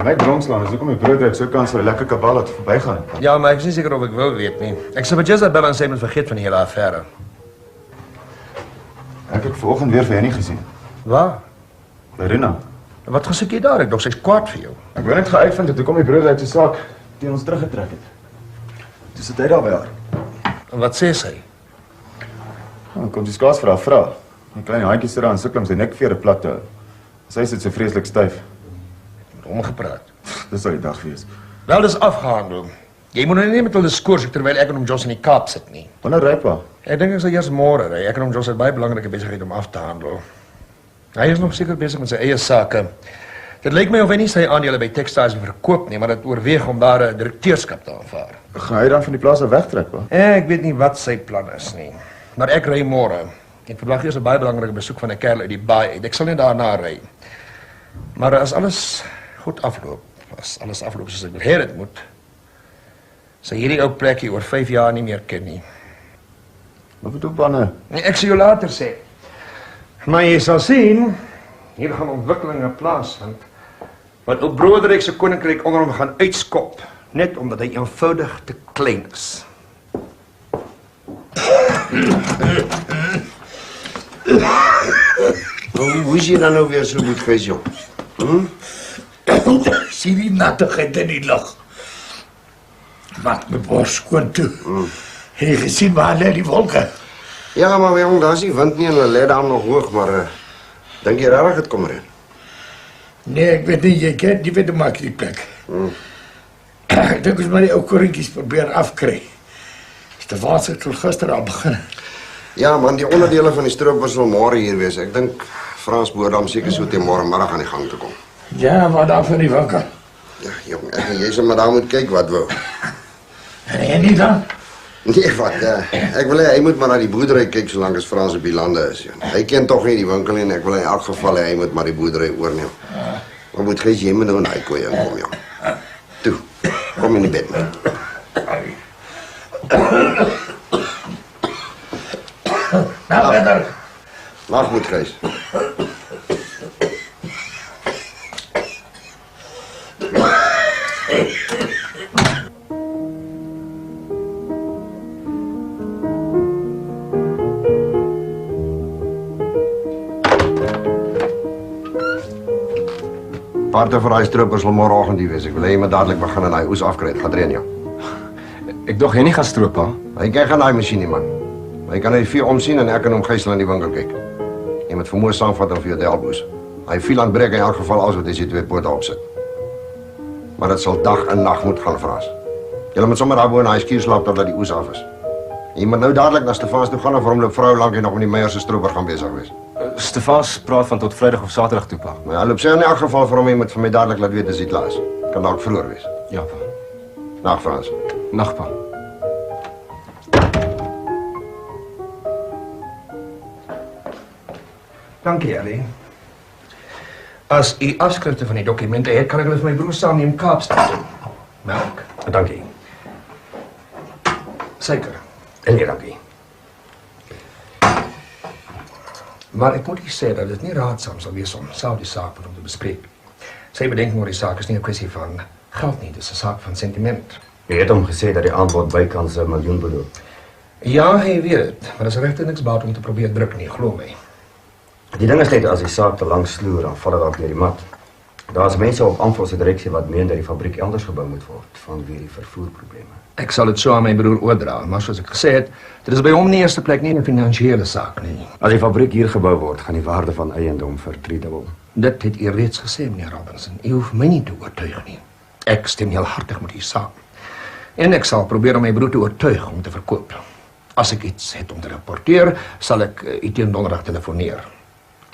My dronkslaan is ook om die broodryk so kans vir 'n lekker kabal wat verbygaan. Ja, maar ek is nie seker of ek wil weet nie. Ek sê vir Jezebel en sê moet vergeet van die hele affære. Ek het vanoggend weer vir Henny gesien. Waar? By Rina. Wat gesoek jy daar? Ek dog sy's kwaad vir jou. Ek wou net geuitvind het hoekom die broodryk se saak teen ons teruggetrek het. Toe sit hy daar by haar. En wat sê sy? Dan kom die skaars vir haar vra. 'n Klein handjie sit daar en sukkel om sy nekvere plat te hou. Sy sit so vreeslik styf. Omgepraat. Dis sal die dag wees. Wel, dis afgehandel. Jy moet nou nie met hulle skoors terwyl ek en hom Jos in die Kaap sit nie. Wanneer ry pa? Ek dink ek sal eers môre ry. Ek en hom Jos het baie belangrike besigheid om af te handel. Hy is nog seker besig met sy eie sake. Dit lyk my of hy nie sy aandele by Textiles verkoop nie, maar dit oorweeg om daar 'n direkteurskap te aanvaar. Gaan hy dan van die plaas af wegtrek, pa? Ek weet nie wat sy plan is nie. Maar ek ry môre. Ek verwag eers 'n baie belangrike besoek van 'n kerel uit die baai uit. Ek sal net daarna ry. Maar as alles goed afloop, as alles afloop soos ek wil hê dit moet, sal hierdie ou plekkie oor 5 jaar nie meer ken nie. Wat bedoel pa nou? Nee, ek sal jou later sê. Maar jy sal sien, hier gaan ontwikkelinge plaasvind wat op Broderick se koninkryk onder hom gaan uitskop, net omdat hy eenvoudig te klein is. Hoe is jy dan nou weer so goed geweest, jong? Sien die nattigheid in die lug. Maak my bors skoon toe. Het jy gesien waar lê die wolke? Ja, maar jong, daar is die wind nie en hulle lê daar nog hoog, maar dink jy regtig dit kom erin? Nee, ek weet nie, jy weet hoe maak die plek. Ek dink ons maar die ou korintjies probeer afkry. Stefans het al gister al begin. Ja, man, die onderdele van die stroopers sal môre hier wees. Ek dink Frans Boerdam seker so teen môre middag aan die gang te kom. Ja, maar daar van die winkel. Ja, jong, jy sal maar daar moet kyk wat wou. En nie dan? Nee, wat, ek wil hy moet maar na die boerdery kyk solank as Frans op die lande is. Jong. Hy ken tog nie die winkel nie en ek wil in elk geval hy moet maar die boerdery oorneem. Maar moet jy moet nou in hy kooi inkom, jong. Toe, kom in die bed man. Nou, verder. Nag moet Gys. Parte vir daai stroopers sal môreoggend hier wees. Ek wil hê jy moet dadelik begin en daai oes afkry. Dit gaan reën, ja. Ek dog Henny gaan stroop, pa. Hy kyk aan daai masjien nie, man. Hy kan hy vee omsien en ek kan hom Gysel in die winkel kyk. Jy moet vermoë saamvat om vir jou te help oes. Hy viel aan breek in elk geval as wat hy sy 2 pote opsit. Maar dit sal dag en nag moet gaan Frans. Jy moet sommer daar bo in daai skuur slaap totdat die oes af is. Jy moet nou dadelik na Stefans toe gaan en vir hom loop vrou lank en nog met die Meyer se stroper gaan besig wees. Stefans praat van tot Vrydag of Saterdag toe, pa. Maar hy loop sê in elk geval vir hom jy moet vir my dadelik laat weet as dit klaar is. Kan dalk vroeër wees. Ja, pa. Nag Frans. Nag, pa. Dankie, Ellie. As u afskrifte van die dokumente het, kan ek hulle vir my broer saamneem Kaapstad toe. Melk. Dankie. Suiker. En nie dankie. Maar ek moet u sê dat dit nie raadsaam sal wees om self die saak met hom te bespreek. Sy bedenking oor die saak is nie 'n kwessie van geld nie, dis 'n saak van sentiment. Jy het hom gesê dat die aanbod bykans 1 miljoen beloop. Ja, hy weet dit, maar dit is regtig niks baat om te probeer druk nie, glo my. Die ding is net as die saak te lank sloer, dan val dit dalk deur die mat. Daar's mense op Amphel se direksie wat meen dat die fabriek elders gebou moet word vanweë die vervoerprobleme. Ek sal dit so aan my broer oordra, maar soos ek gesê het, dit is by hom in die eerste plek nie 'n finansiële saak nie. As die fabriek hier gebou word, gaan die waarde van eiendom verdriedubbel. Dit het u reeds gesê, meneer Robinson. U hoef my nie te oortuig nie. Ek stem heel hartig met u saam. En ek sal probeer om my broer te oortuig om te verkoop. As ek iets het om te rapporteer, sal ek u teen donderdag telefoneer.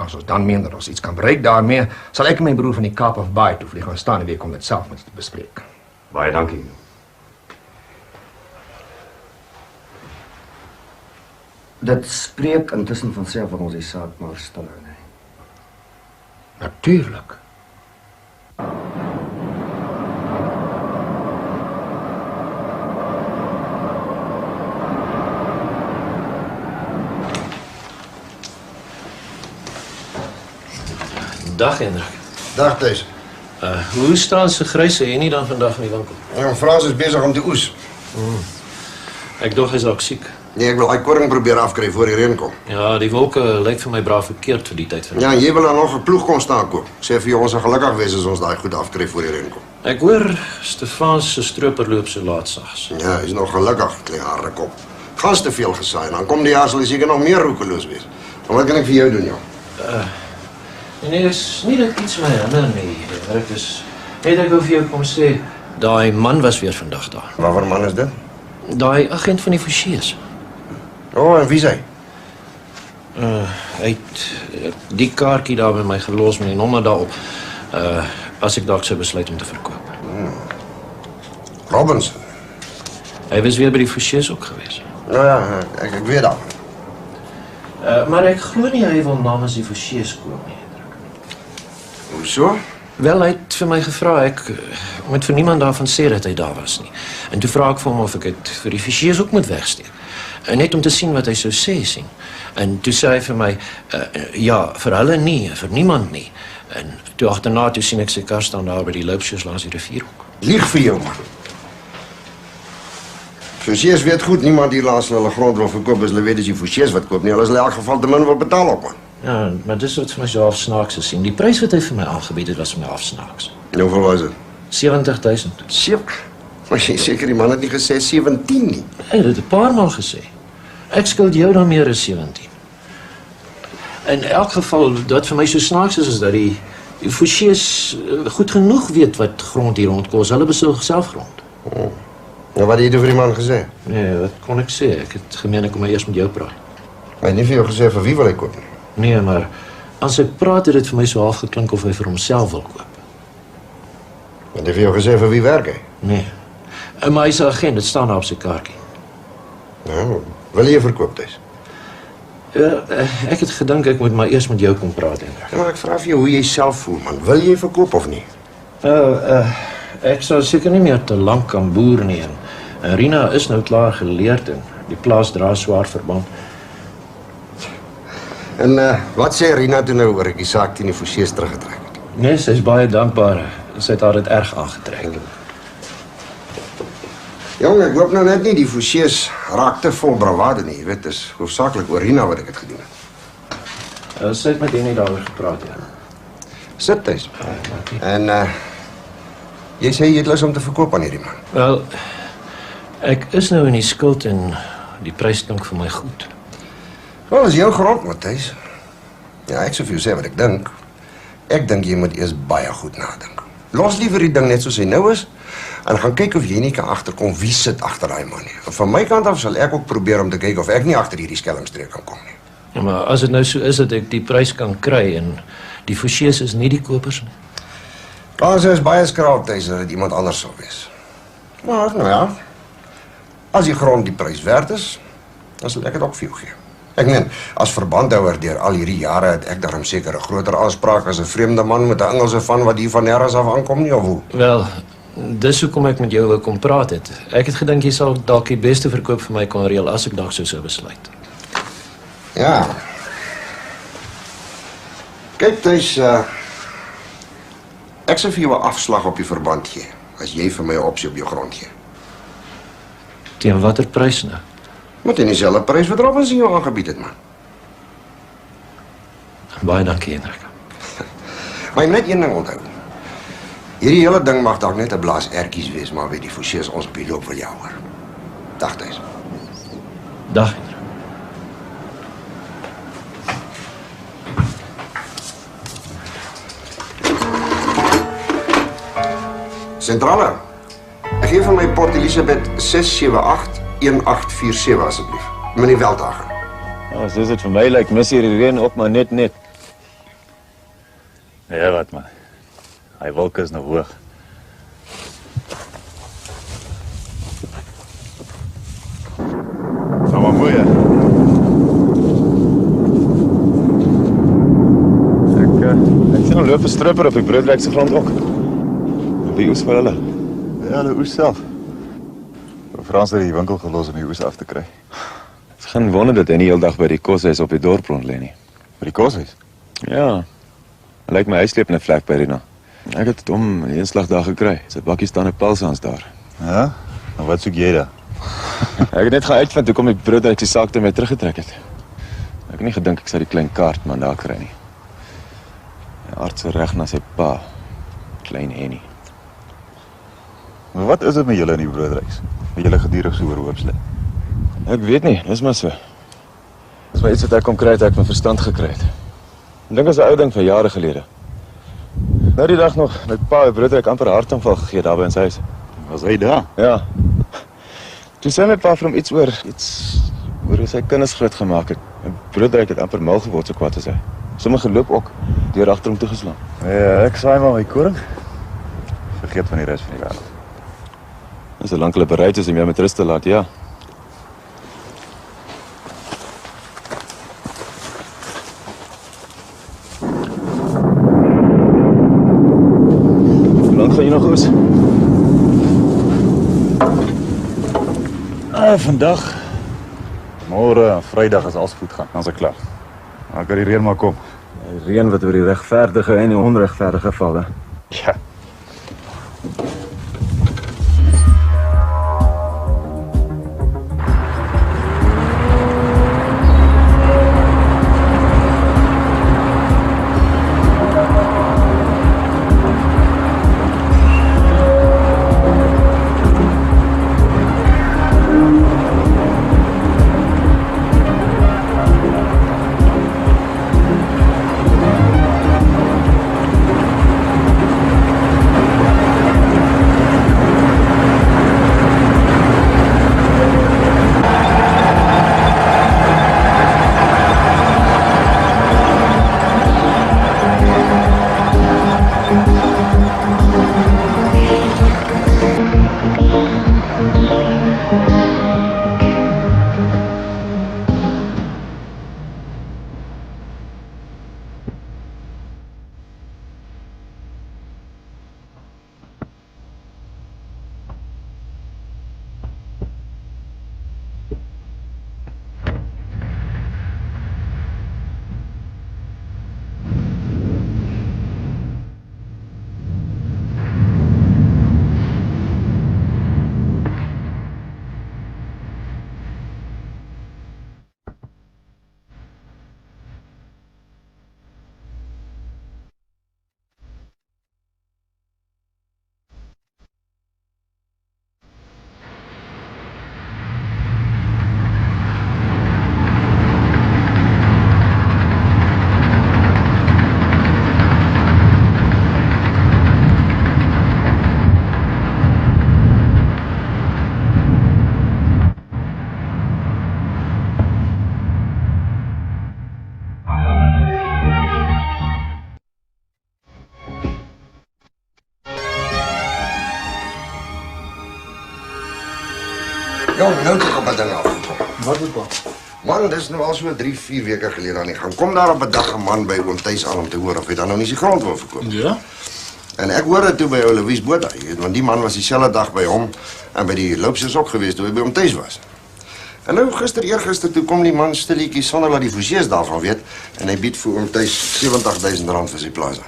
As ons dan meen dat ons iets kan bereik daarmee, sal ek en my broer van die Cape of Baai toe vlieg aanstaande week om dit self met te bespreek. Baie dankie. Dit spreek intussen van self dat ons die saak maar stil hou, nee. Natuurlijk. Dag Hendrik. Dag Thijs. Hoe staan se gryse jy nie dan vandag in die winkel? Ja, Frans is bezig om te oes. Ek dog hy's dalk siek. Nee, ek wil die koring probeer afkry voor die reën kom. Ja, die wolke lyk vir my braaf verkeerd vir die tyd van. Ja, en jy wil dan nog 'n ploeg kom staan koop. Sê vir jou ons sal gelukkig wees as ons daai goed afkry voor die reën kom. Ek hoor Stefans se stroper loop so laat sags. Ja, hy's nog gelukkig, klein harde kop. Gans te veel gesaai en dan kom die jaar sal hy seker nog meer roekeloos wees. Maar wat kan ek vir jou doen, joh? Nee, is nie dat iets my hinder nie. Hendrik, is net ek wil vir jou kom sê, daai man was weer vandag daar. Waarvoor man is dit? Daai agent van die Forsiers. En wie is hy? Hy het die kaartjie daar by my gelos met die nommer daarop. As ek dalk sou besluit om te verkoop. Robinson. Hy was weer by die Forsiers ook gewees. Nou ja, ek weet dat. Maar ek glo nie hy wil namens die Forsiers koop nie. Hoeso? Wel, hy het vir my gevra, ek moet vir niemand daarvan sê dat hy daar was nie. En toe vra ek vir hom of ek dit vir die Forsiers ook moet wegsteek. Net om te sien wat hy sou sien. En toe sê hy vir my, ja, vir hulle nie, vir niemand nie. En toe agterna toe sien ek sy kar staan daar by die loopshoes langs die rivier ook. Lieg vir jou, man. Forsiers weet goed, niemand hier laat hulle grond wil verkoop as hulle weet as die Forsiers wat koop nie. Hulle is in elk geval te min wil betaal op, man. Ja, maar dis wat vir my so half snaaks is sien. Die prys wat hy vir my aangebied het was vir my half snaaks. Hoeveel was dit? 70.000. Maar jy seker die man het nie gesê 17 nie. Hy het dit 'n paar maal gesê. Ek skuld jou dan meer as 17. In elk geval, wat vir my so snaaks is dat die Forsiers goed genoeg weet wat grond hier rondkos. Hulle besorg self grond. Ja, wat het jy vir die man gesê? Nee, wat kon ek sê? Ek het gemeen ek kom maar eers met jou praat. Hy het nie vir jou gesê vir wie wil hy koop nie. Nee, maar as ek praat het dit vir my so half geklink of hy vir homself wil koop. Het hy vir jou gesê vir wie werk hy? Nee. Maar hy's 'n agent, dit staan daar op sy kaartjie. Nou, wil jy verkoop, Thijs? Ek het gedink ek moet maar eers met jou kom praat, Hendrik. Ja, maar ek vra vir jou hoe jy self voel, man. Wil jy verkoop of nie? Ek sal seker nie meer te lank kan boer nie. En Rina is nou klaar geleerd en die plaas dra swaar verband. En wat sê Rina toe nou oor ek die saak teen die Forsiers teruggetrek het? Nee, sy's baie dankbaar. Sy het haar dit erg aangetrek. Jong, ek hoop nou net nie die Forsiers raak te vol bravade nie. Jy weet, dis hoofsaaklik oor Rina wat ek het gedoen het. Sy het met Henny daaroor gepraat, ja. Sit, Thijs. En jy sê jy het lus om te verkoop aan hierdie man. Wel, ek is nou in die skuld en die prys klink vir my goed. Wel, is jou grond, Matthijs. Ja, ek sou vir jou sê wat ek dink. Ek dink jy moet eers baie goed nadink. Los liever die ding net soos hy nou is en gaan kyk of jy nie kan agterkom wie sit agter daai man nie. En van my kant af sal ek ook probeer om te kyk of ek nie agter hierdie skelmstreek kan kom nie. Ja, maar as dit nou so is dat ek die prys kan kry en die Forsiers is nie die kopers nie. Kans is baie skraal, Thijs, dat dit iemand anders sal wees. Maar, nou ja, as die grond die prys werd is, dan sal ek dit ook vir jou gee. Ek meen, as verbandhouer deur al hierdie jare het ek daarom seker 'n groter aanspraak as 'n vreemde man met 'n Engelse van wat hier van nêrens af aankom nie, of hoe? Wel, dis hoekom ek met jou wou kom praat het. Ek het gedink jy sal dalk die beste verkoop vir my kon reël as ek dalk sou besluit. Ja. Kyk, Thijs, ek sal vir jou 'n afslag op die verband gee, as jy vir my 'n opsie op jou grond gee. Teen watter prys nou? Moet in dieselfde prys wat Robinson jou aangebied het, man. Baie dankie, Hendrik. Maar jy moet net een ding onthou. Hierdie hele ding mag dalk net 'n blaas ertjies wees, maar weet die Forsiers ons op die loop wil jou hoor. Dag, Thijs. Dag, Hendrik. Sentrale. Ek gee van my Port Elizabeth 678-1847 asseblief. Meneer Veldhagen. Ja, soos dit vir my lyk, mis hier die reën op, maar net. Ja, wat man. Hy wolke is nog hoog. Nou maar mooi, hè? Ek sien 'n loop 'n stripper op die broodryk se grond ook. Wie oes vir hulle? Ja, hulle oes self. Frans het die winkel gelos om die oes af te kry. Dit is geen wonder dat hy nie heeldag by die koshuis op die dorp rond lê nie. By die koshuis? Ja. Hy lyk my hy sleep 'n vlek by Rina. Ek het hom die eenslag daar gekry. Sy bakkie staan 'n pulsans daar. Ja? En wat soek jy daar? Ek het net gaan uitvind hoe kom die broodryk die saak te my teruggetrek het. Ek het nie gedink ek sou die klein kaartman daar kry nie. Die arts se reg na sy pa. Klein Henny. Maar wat is dit met julle in die broodryks? Wat julle gedurig so oorhoopslet? Ek weet nie, dis maar so. Dis maar iets wat ek kom kry het ek my verstand gekry het. Ek dink as 'n ou ding van jare gelede. Nou die dag nog, my pa het broodryk amper 'n hartaanval gegee daar by ons huis. Was hy daar? Ja. Toe sê my pa vir hom iets oor hoe sy kinders groot gemaak het. My broodryk het amper mal geword so kwaad as hy. Sommige geloop ook deur agter hom toegeslaan. Ja, ek saai maar my koring. Vergeet van die res van die wêreld. As solank hulle bereid is om jou met rus te laat, ja. Hoe lank gaan jy nog oes? Vandag. Môre en Vrydag as alles goed gaan, dan is ek klaar. Dan kan die reën maar kom. Die reën wat oor die regverdige en die onregverdige val, hè. Ja. Ja, nou het ek op 'n ding afgekom. Wat is pa? Man, dis nou al so 3-4 weke gelede aan die gang. Kom daar op 'n dag 'n man by oom Thys aan om te hoor of hy dan nou nie sy grond wil verkoop. Ja? En ek hoor dit toe by ou Louise Botha, jy weet, want die man was dieselfde dag by hom en by die loopses ook gewees toe hy by oom Thys was. En nou eergister toe kom die man stilletjies sonder dat die Forsiers daarvan weet en hy bied vir oom Thys R70.000 vir sy plaas.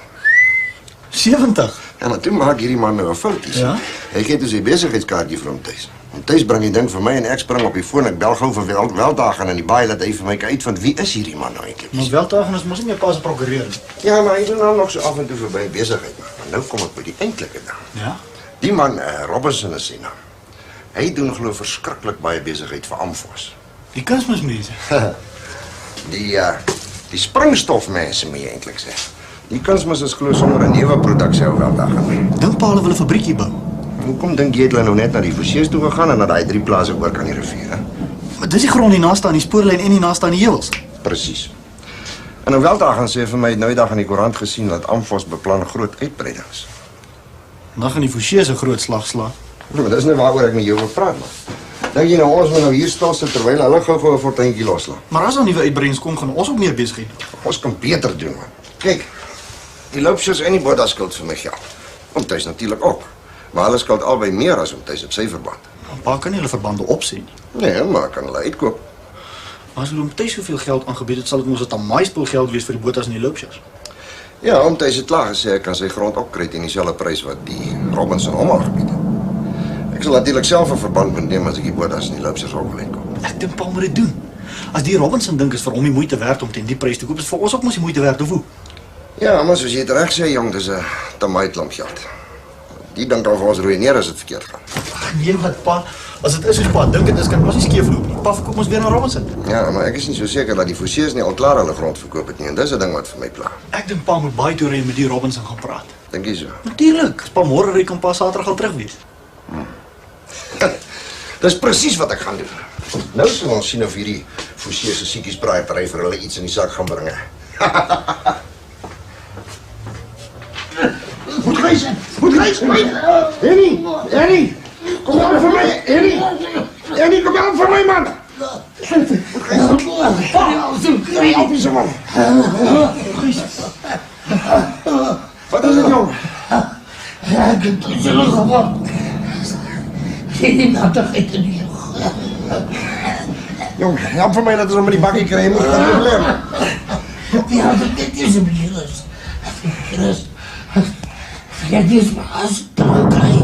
70? En maar toe maak hierdie man nou 'n foutjie. Ja? Hy gee toe sy besigheidskaartjie vir hom Thys. Hom Thys bring die ding vir my en ek spring op die foon, ek bel gou vir Veldhagen in die baai dat hy vir my kan uitvind wie is hierdie man nou eintlik. Maar Veldhagen is mos nie my pa se prokureur nie. Ja, maar hy doen dan nog so af en toe verby besigheid. Maar nou kom ek by die eintlike ding. Ja? Die man, Robinson is sy naam. Hy doen glo verskriklik baie besigheid vir Amphos. Die kunsmismense. Die springstofmense moet jy eintlik sê. Die kunsmis is glo sonder 'n nuwe produk sou Veldhagen. Dink pa hulle wil 'n fabriekie bou. Hoekom dink jy hulle nou net na die Forsiers toe gegaan en na daai 3 plase oor kan die rivier, hè? Maar Dis die grond hier naaste aan die spoorlyn en die naaste aan die heuwels. Presies. En Welta gaan sê vir my nou die dag in die koerant gesien dat Amphos beplan groot uitbreidings. Dan gaan die Fouché se groot slag slaan. Maar dis nie waaroor ek met jou wil praat, man. Dink jy nou ons moet nou hier stil sit terwyl hulle gou-gou 'n fortuintjie loslaan? Maar as daar nuwe uitbreidings kom, gaan ons ook meer besigheid doen. Ons kan beter doen, man. Kyk, die loopshows en die Boda skuld vir my geld. Omtuis natuurlik ook. Maar hulle skuld albei meer as omtuis op sy verband. Pa kan nie hulle verbande opsê nie. Nee, maar kan hulle uitkoop. Maar as hulle omtrent soveel geld aangebied het, sal dit mos 'n tamaaispul geld wees vir die botas en die loopshows. Ja, omtuis het klaar gesê ek kan sy grond opkry teen dieselfde prys wat die Robinson hom aangebied het. Ek sal natuurlik self 'n verband moet neem as ek die Bodas en die loopshows ook wil uitkoop. Ek dink pa moet dit doen. As die Robinson dink is vir hom die moeite werd om teen die prys te koop, is vir ons ook mos die moeite werd of hoe? Ja, maar soos jy dit reg sê, jong, dis 'n tamaaiklomp geld. Die dink dan vir ons ruïneer as dit verkeerd gaan. Nee, wat pa, as dit is soos pa dink dit is, kan ons nie skeefloop nie. Pa verkoop ons weer aan Robinson. Ja, maar ek is nie so seker dat die Fouchés nie al klaar hulle grond verkoop het nie. En dis 'n ding wat vir my pla. Ek dink pa moet baie toe ry en met die Robinson gaan praat. Dink jy so? Natuurlik. As pa môre ry kan pa Saterdag al terug wees. Dis presies wat ek gaan doen. Nou sal ons sien of hierdie Fouchés se siekies braaiery vir hulle iets in die sak gaan bring. Moet reis! Henny! Kom aan vir my, Henny, kom aan vir my, man! Help eens, man! Wat is dit, jong? Ik heb het zullen geworden. Die nattigheid in die lucht. Jong, help vir my dat ons hom in die bakkie kry, moet wat probleem. Ja, dit is een beetje rust. Rust. Vergeet eens maar als ik drank krijg.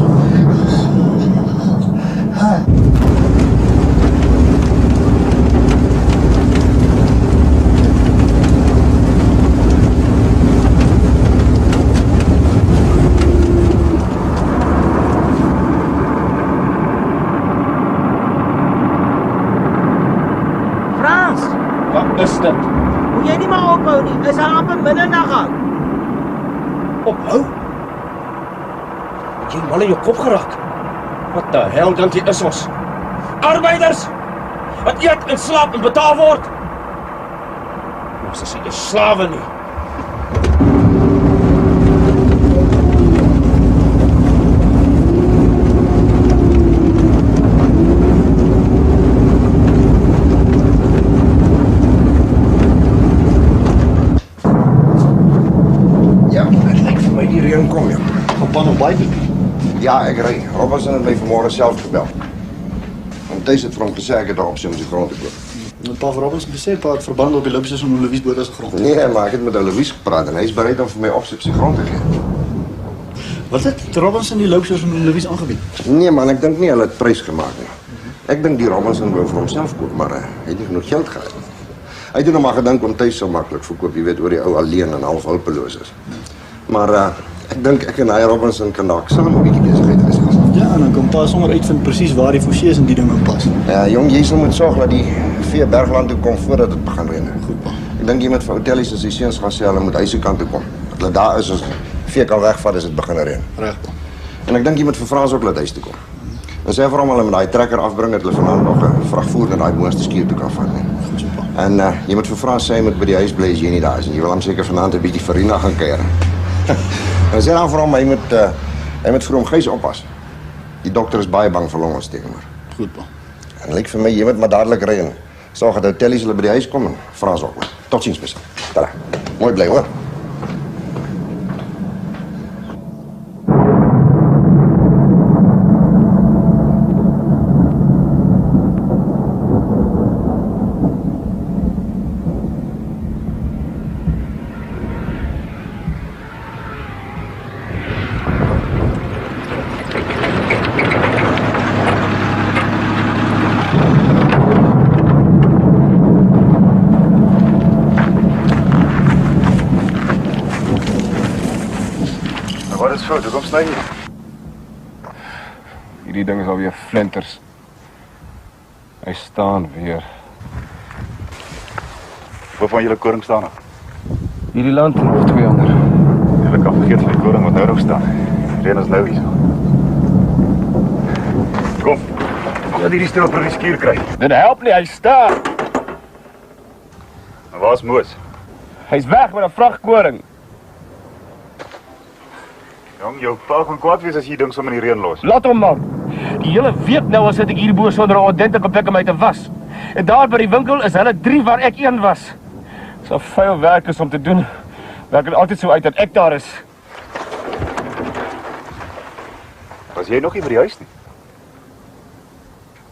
Frans, Wat is dit? moet jy nie maar ophou nie. Is al amper middernag al. Ophou? Het jy mal in jou kop geraak? Wat die hel dink jy is ons? Arbeiders! Wat eet en slaap en betaal word? Ons is nie slawe nie. Ja, dit lyk vir my die reën kom, ja. Gaan pa nog baie doen. Ja, ek ry. Robinson het my vanmôre self gebel. Omtuis het vir hom gesê ek het daar op sy om sy grond te koop. Met pa vir Robinson gesê pa het verband op die loopshows en Louise botas se grond. Nee, maar ek het met Louise gepraat en hy is bereid om vir my op sy grond te gee. Wat het Robinson die loopshows en Louise aangebied? Nee man, ek dink nie hulle het prys gemaak nie. Ek dink die Robinson wou vir homself koop, maar hy het nie genoeg geld gehad nie. Hy het nog maar gedink om tuis so maklik verkoop, jy weet, oor die ou alleen en half hulpeloos is. Maar ek dink ek en hy Robinson kan dalk saam 'n bietjie besigheid gesels. Ja, en dan kan pa sommer uitvind presies waar die Fouchés in die ding in pas. Ja, jong, jy sal moet sorg dat die vee Bergland toe kom voordat dit begin reën. Goed pa. Ek dink jy moet vir Otellies as die seuns gaan sê hulle moet huis se kant toe kom. Dat hulle daar is as vee kan wegvat as dit begin reën. Reg pa. En ek dink jy moet vir Frans ook laat huis toe kom. En sê vir hom hulle met daai trekker afbring dat hulle vanaand nog 'n vragvoer na daai mooiste skuur toe kan vat nie. Goed pa. En jy moet vir Frans sê hy moet by die huis bly as jy nie daar is en jy wil hom seker vanaand 'n bietjie Farina gaan kuier. En sê dan vir hom hy moet vir hom Gys oppas. Die dokter is baie bang vir longontsteking maar. Goed pa. En lyk vir my jy moet maar dadelik ry en sorg dat Otellies hulle by die huis kom en Frans ook. Totsiens bes. Tada. Mooi bly hoor. Wat is fout? Hoekom sny jy? Hierdie ding is alweer flinters. Hy staan weer. Waar van julle koring staan nog? Hierdie land en nog 2 ander. Julle kan vergeet van die koring wat nou nog staan. Reën is nou hier. Kom. Laat hierdie stroper die skuur kry. Dit help nie, hy staan. En waar's Moos? Hy's weg met 'n vragkoring. Jong, jou pa gaan kwaad wees as jy ding sommer in die reën los. Laat hom man. Die hele week nou al sit ek hier bo sonder 'n ordentlike plek om my te was. En daar by die winkel is hulle 3 waar ek 1 was. So vuil werk is om te doen. Werk dit altyd so uit dat ek daar is. Was jy nog nie by die huis nie?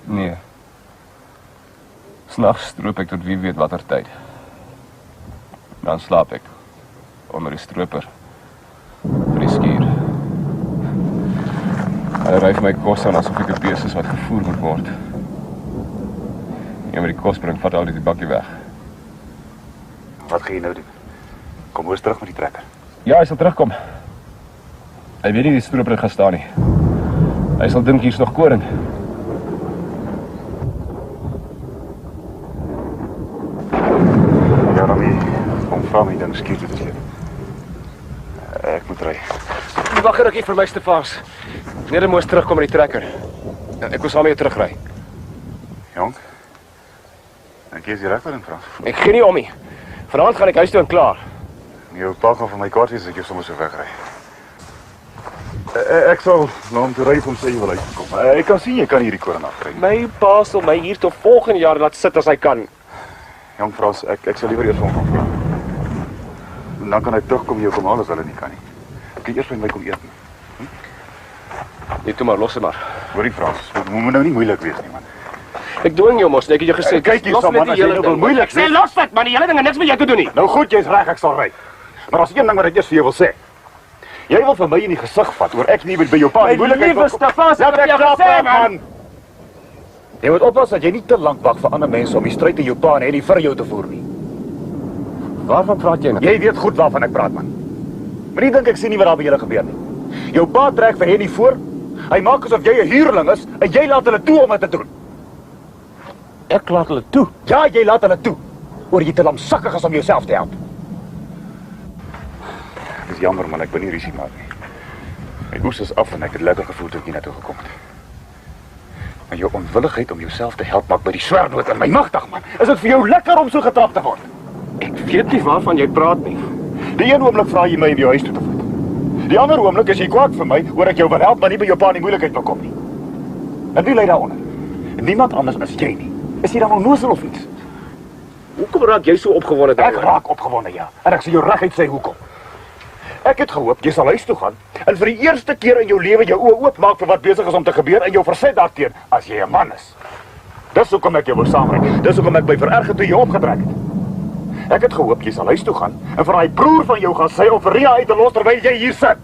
Nee. S'nags stroop ek tot wie weet watter tyd. Dan slaap ek onder die stroper vir die skuur. Hulle ry vir my kos aan asof ek 'n bees is wat gevoer moet word. Jy met die kos bring, vat altyd die bakkie weg. Wat gaan jy nou doen? Kom Moos terug met die trekker. Ja, hy sal terugkom. Hy weet nie die stroper gaan staan nie. Hy sal dink hier's nog koring. Ja, dan nie. Kom vra my ding skuur toe te sleep. Ek moet ry. Wag 'n rukkie vir my Stefaans. Wanneer hy moes terugkom met die trekker. Ek wil saam met jou terugry. Jong. Ek kies die regter in Frans. Ek gee nie om nie. Vanaand gaan ek huis toe en klaar. Jou pa gaan van my kwaad wees as ek jou sommer so wegry. Ek sal na hom toe ry om sy wil uitkom. Ek kan sien jy kan hierdie koring afkry. My pa sal my hier tot volgende jaar laat sit as hy kan. Jong Frans, ek sal liewer eers van hom vra. En dan kan hy terugkom en jou kom haal as hulle nie kan nie. Ek kan eers by my kom eet. Net toe maar, los hom maar. Hoorie Frans, moet nou nie moeilik wees nie man. Ek dwing jou mos, ek het jou gesê. Kyk hier saam man, as jy nou wil moeilik sê los dit, man, die hele ding het niks met jou te doen nie. Nou goed, jy's reg, ek sal ry. Maar as een ding wat ek eers vir jou wil sê. Jy wil vir my in die gesig vat oor ek nie by jou pa die moeilikheid wil. Stefaans, ek het jou gesê man. Jy moet oppas dat jy nie te lank wag vir ander mense om die stryd teen jou pa en Henny vir jou te voer nie. Waarvan praat jy nou? Jy weet goed waarvan ek praat man. Moenie dink ek sien nie wat daar by julle gebeur nie. Jou pa trek vir Henny voor. Hy maak asof jy 'n huurling is en jy laat hulle toe om dit te doen. Ek laat hulle toe. Ja, jy laat hulle toe. Oor jy te lamsakkig is om jouself te help. Dis jammer man, ek wil nie risie maak nie. My oes is af en ek het lekker gevoel toe ek hier na toe gekom het. Maar jou onwilligheid om jouself te help maak by die swernoot in my magtig man. Is dit vir jou lekker om so getrap te word? Ek weet nie waarvan jy praat nie. Die een oomblik vra jy my om jou huis toe te vat. Die ander oomblik is jy kwaad vir my oor ek jou wil help maar nie by jou pa in die moeilikheid wil kom nie. En wie lê daaronder? Niemand anders as jy nie. Is jy dan onnozel of iets? Hoekom raak jy so opgewonde daaroor? Ek raak opgewonde, ja. En ek sal jou reguit sê hoekom. Ek het gehoop jy sal huis toe gaan en vir die eerste keer in jou lewe jou oë oopmaak vir wat besig is om te gebeur en jou verset daarteen as jy 'n man is. Dis hoekom ek jou wou saamry. Dis hoekom ek by vererger toe jou opgetrek het. Ek het gehoop jy sal huis toe gaan en vir daai broer van jou gaan sê om vir Ria uit te los terwyl jy hier sit.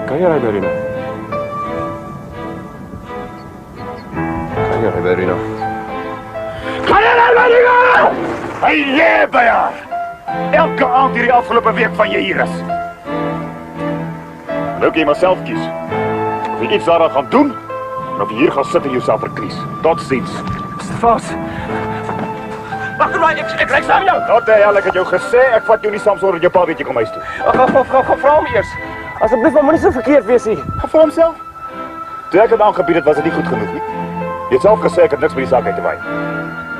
Kan jy ry by Rino? Kan jy ry by Rino? Kan jy nou by Rino? Hy leef by haar. Elke aand hierdie afgelope week van jy hier is. Nou kan jy maar self kies. Of jy iets daaraan gaan doen, of jy hier gaan sit en jouself verkries. Tot ziens. Stefaans. Wag maar, ek ry saam jou. Wat die hel, ek het jou gesê, ek vat jou nie saam sonder jou pa weet jy kom huis toe. Gaan vra hom eers. Asseblief, maar moenie so verkeerd wees nie. Gaan vir homself. Toe ek het aangebied het, was dit nie goed genoeg nie. Jy het self gesê ek het niks by die saak uit te waai.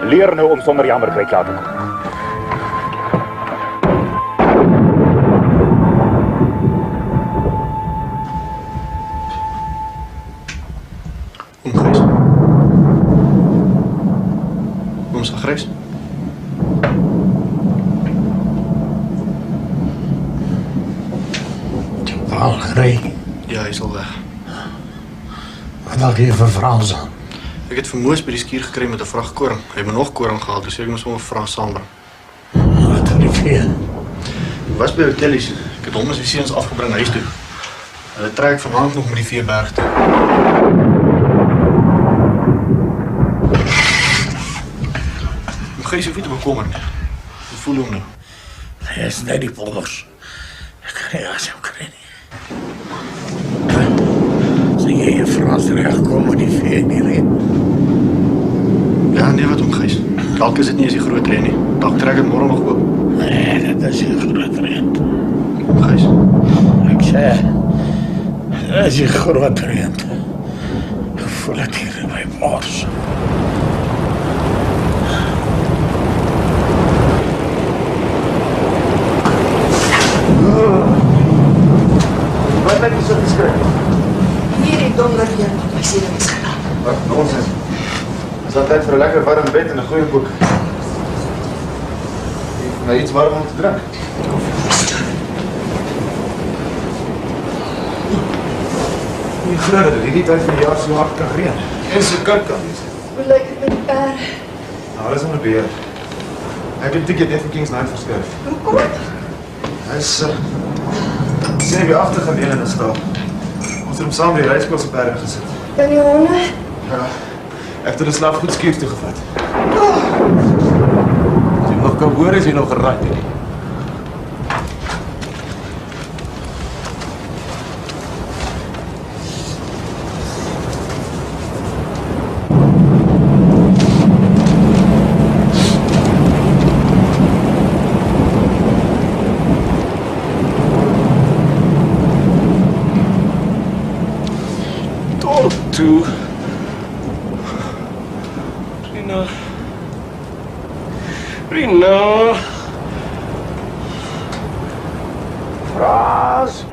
Leer nou om sonder jammer kry klaar te kom. Gijs. Kom eens, Gijs. Paul gereden. Ja, hy is al weg. Wat had jy vir Frans aan? Ek het vir Moos by die skuur gekry met 'n vrag koring. Hy het me nog koring gehaal, dus ek moes hom 'n Frans saambring. Wat het die vee? Ek was by Hotellies. Ek het hom en sy seuns afgebring huis toe. Hulle trek vanaand nog met die veeberg toe. Gijs, hoef nie te bekommer nie. Hoe voel jy hom nou? Hy is net die polders. Ek kan nie asem kry nie. Sê jy Frans regkom met die vee in die reën? Ja, nee, wat om Gijs. Dalk is dit nie eens die groot reën nie. Dalk trek het môre nog oop. Nee, dit is die groot reën. Gijs. Sê, as jy groot reend, voel ek hier in my bors. Wat het jy so geskryf? Hierdie donder weer wat my siel is gedaan. Wat nonsens. Is dat tyd vir 'n lekker warm bed en 'n goeie boek? Nou iets warm om te drink. Nie glo dat hierdie tyd van die jaar so hard kan reën. En so koud kan wees. Hoe lyk dit met die perd? Nou, alles onder beheer. Ek het die ticket net vir Kings Night verskuif. Hoekom? Hy is 7 uur agtergelede in die stal. Ons het hom saam by die reiskool se perde gesit. En die honde? Ja, ek het die slaaf goed skuur toe gevat. As jy nog kan hoor, is jy nog geraak. Toe. Rina. Frans.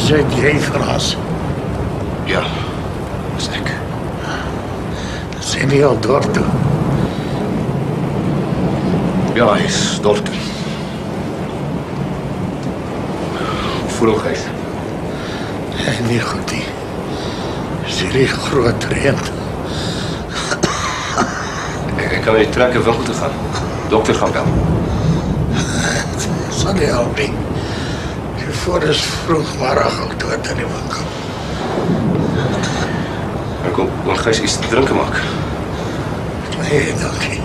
Sê jy Frans? Ja, dis ek. Sê nie al dorp toe. Ja, hy is dorp toe. Voel hom gys. Nie goed nie. Is hierdie groot reën. Ek kan met die trekker winkel toe gaan. Dokter gaan bel. Sal nie help nie. Voor is vroeg middag al dood in die winkel. Ek kom gys iets te drinke maak. Nee, dankie.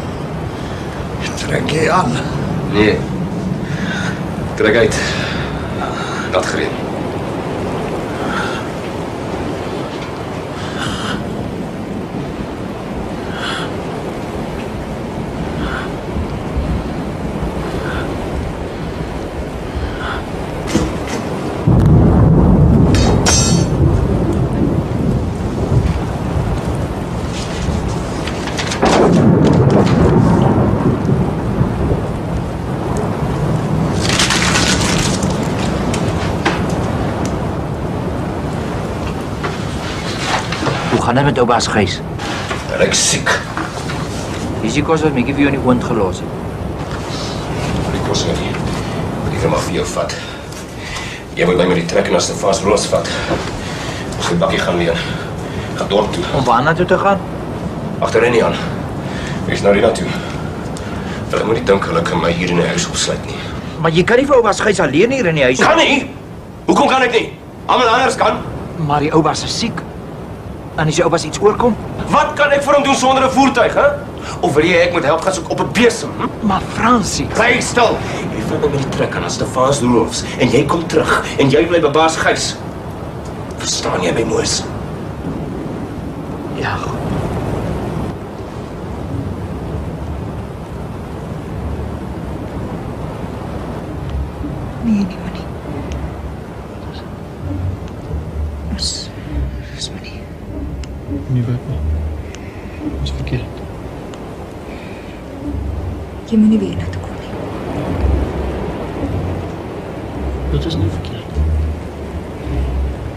Trek jy aan? Nee. Trek uit. Dat gereed. Hoe gaan dit met ou baas Gys? Hy is siek. Is die kos wat my vir jou in die oond gelos het? Die kos nie. Die gaan maar vir jou vat. Jy moet my met die trekker na Stefans Roos vat. Ons die bakkie gaan weer. Ga dorp toe. Om waarna toe te gaan? Agterin nie aan. Wees nou die naartoe. Hulle moet nie dink hulle kan my hier in die huis opsluit nie. Maar jy kan nie vir ou baas Gys alleen hier in die huis. Kan nie? Hoekom kan ek nie? Almal anders kan. Maar die ou baas is siek. En as die ou baas iets oorkom? Wat kan ek vir hom doen sonder 'n voertuig, hè? Of wil jy ek moet help gaan soek op 'n besem? Maar Fransie, Bly stil. Jy vat my met die trek aan Stefans Roos en jy kom terug en jy bly by baas Gys. Verstaan jy my moes? ja, goed. Nee, nie, Minnie. Ons Minnie. Nie wat nie. Ons verkeerd. Jy moet nie weer na toe kom nie. Dit is nie verkeerd.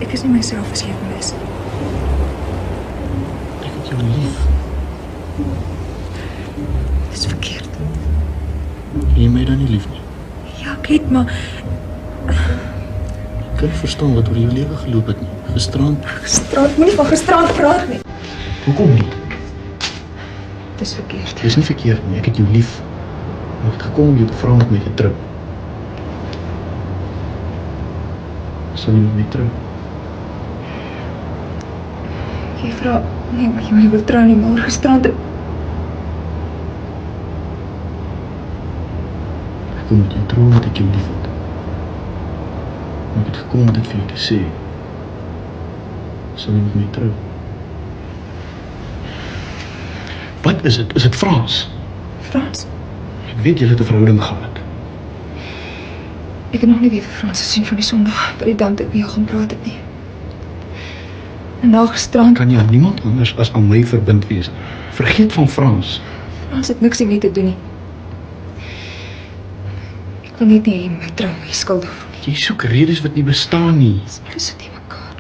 Ek is nie myself as jy het mis. Ek het jou lief. Dit is verkeerd. Jy my dan nie lief nie. Ja, ek het, maar Ek kan nie verstaan wat oor jou lewe geloop het nie. Gisterand. gisterand, moenie van gisterand praat nie. Hoekom nie? Dit is verkeerd. Dit is nie verkeerd nie. Ek het jou lief. Ek het gekom om jou te vra om met my te trou. Sal jy met my trou? Jy vra, nee, maar jy moet nie wil trou nie, maar gisterand Ek kom met jou trou omdat ek jou lief het. Maar ek het gekom om dit vir jou te sê. Sal jy met my trou? Wat is dit? Is dit Frans? Frans? Ek weet jy het 'n verhouding gehad. Ek het nog nie weer vir Frans gesien van die Sondag by die dam toe ek met jou gaan praat het nie. En na gisterand Kan jy aan niemand anders as aan my verbind wees? Vergeet van Frans. Frans het niks hiermee te doen nie. Ek wil net nie hê jy my trou my skuldig voel nie. Jy soek redes wat nie bestaan nie. Alles het nie mekaar.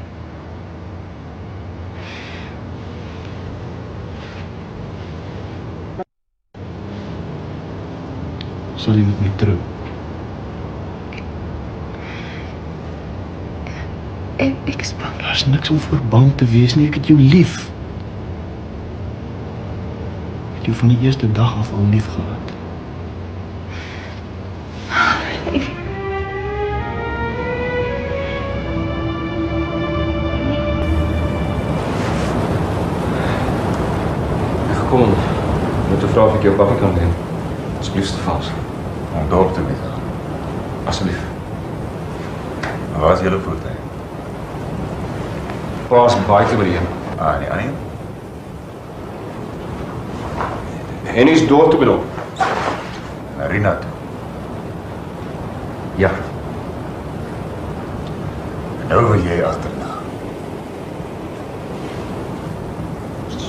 Sal jy met my trou? En ek is bang. Daar's niks om voor bang te wees nie, ek het jou lief. Ek het jou van die eerste dag af al lief gehad. Ek gekom om te vra of ek jou bakkie kan leen. Asseblief, Stefans. Om dorp toe mee te gaan. Asseblief. Waar is julle voertuig? Paas baie te by die een. Die ander een? En is dorp toe bedoel. Na Rina toe. Ja. En nou wil jy agterna.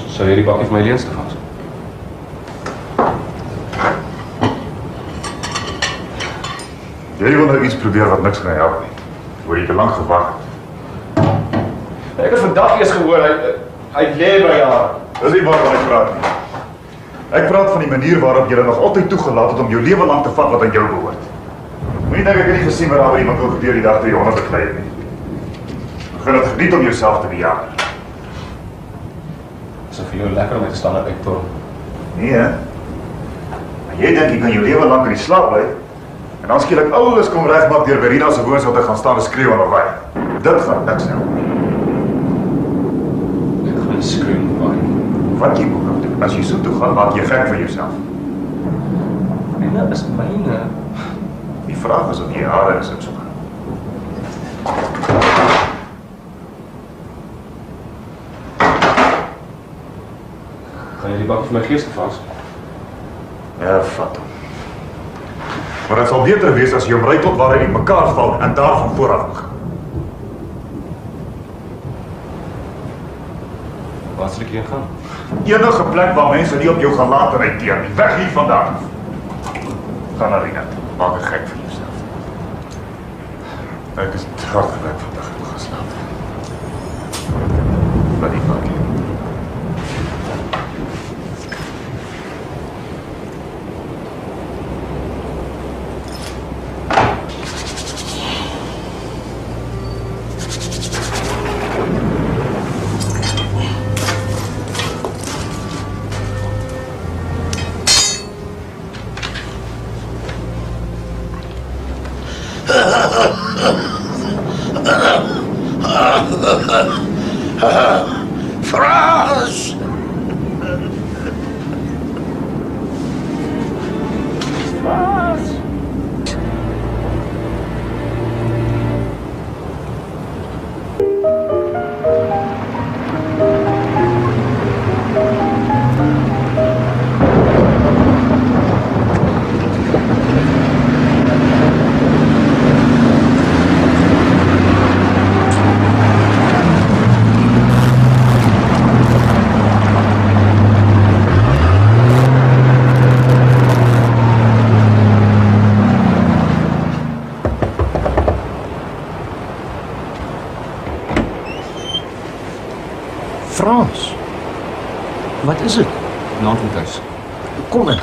Sal jy die bakkie vir my leen, Stefans? Jy wil nou iets probeer wat niks gaan help nie. Word jy te lank gewag. Ek het vandag eers gehoor, hy lê by haar. Dis nie waarvan ek praat nie. Ek praat van die manier waarop jy nog altyd toegelaat het om jou lewe lang te vat wat aan jou behoort. Moenie dink ek het nie gesien wat daar by die winkel gebeur die dag toe jy honde beklei het nie. Begin dit geniet om jouself te bejaag. Is dit vir jou lekker om met te staan op Hector? Nee, hè? Maar jy dink jy kan jou lewe lang in die slaap bly en dan skielik alles kom regmaak deur Verena se woonstel te gaan staan en skreeu en waai. Dit gaan niks help. Ek gaan skreeu en waai. Wat jy moet nou doen, as jy so toe gaan, maak jy gek van jouself. Verena is myne. Die vraag is of jy hare is en so. Gaan jy die bakkie vir my gee, Stefans? Ja, vat hom. Maar het sal beter wees as jy hom ry tot waar hy in mekaar val en daarvan vooraf begin. Waar sal ek heen gaan? Enige plek waar mense nie op jou gaan laat reiteer nie. Weg hier vandaan. Ga na Rina toe. Maak 'n gek van jouself. Ek is te hard gewerk vandag. Ek moet gaan slaap. Laat die bakkie. Frans! Frans, wat is dit? Naampunt huis. Kom in.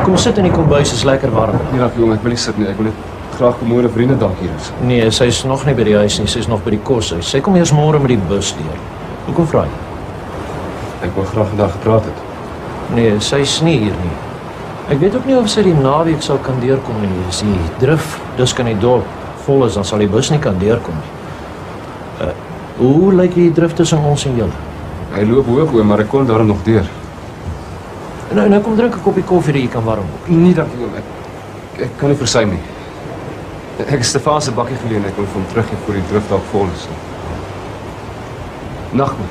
Kom sit in die kombuis, is lekker warm. Nee, dankie jong, ek wil nie sit nie. Ek wil net graag môre vriende dank hier is. Nee, sy is nog nie by die huis nie, sy is nog by die koshuis. Sy kom eers môre met die bus deur. Hoekom vra jy? Ek wou graag vandag gepraat het. Nee, sy is nie hier nie. Ek weet ook nie of sy die naweek sal kan deurkom nie. As die drif dus kan die dorp vol is, dan sal die bus nie kan deurkom nie. Hoe lyk die drif tussen ons en julle? Hy loop hoog oor, maar ek kon daarom nog deur. Nou kom drink 'n koppie koffie dat jy kan warm word. Nee, dankie oom. Ek kan nie versuim nie. Ek het Stefan se bakkie geleen, ek wil vir hom teruggee voor die drif dalk vol is. Nag man.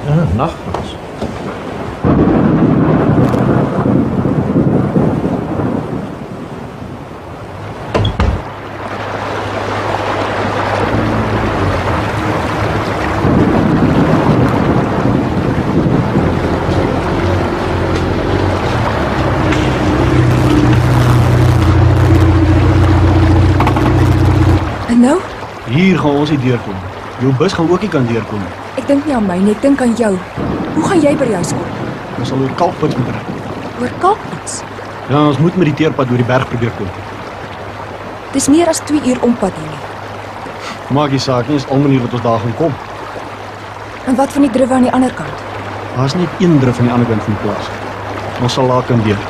Ja, nag, Frans. En nou? Hier gaan ons nie deurkom. Jou bus gaan ook nie kan deurkom nie. Ek dink nie aan my nie, ek dink aan jou. Hoe gaan jy by die huis kom? Ons sal oor Kalkpits moet ry. Oor Kalkpits? Ja, ons moet met die teerpad oor die berg probeer kom. Dis meer as 2 uur ompad hier nie. Maak die saak nie, is al manier wat ons daar gaan kom. En wat van die druwe aan die ander kant? Daar is net een drif aan die ander kant van die plaas. Ons sal daar kan deur.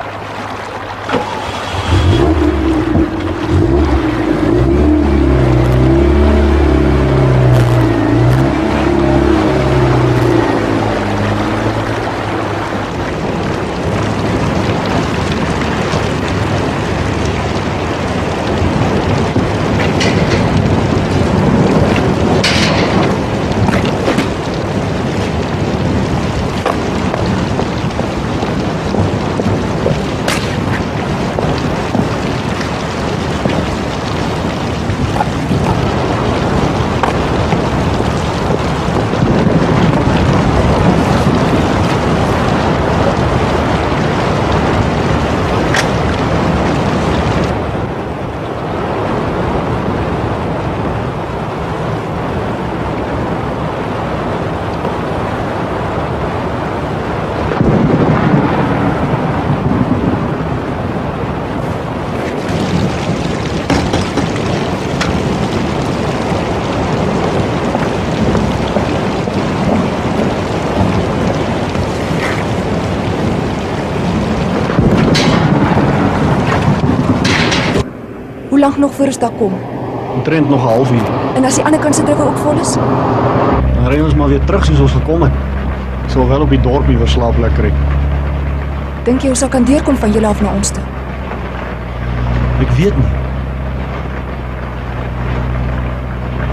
Hoe lank nog voor ons daar kom? Omtrent nog 'n halfuur. En as die ander kant se druwe ook vol is? Dan ry ons maar weer terug soos ons gekom het. Ek sal wel op die dorp iewers slaapplek kry. Dink jy ons sal kan deurkom van julle af na ons toe? Ek weet nie.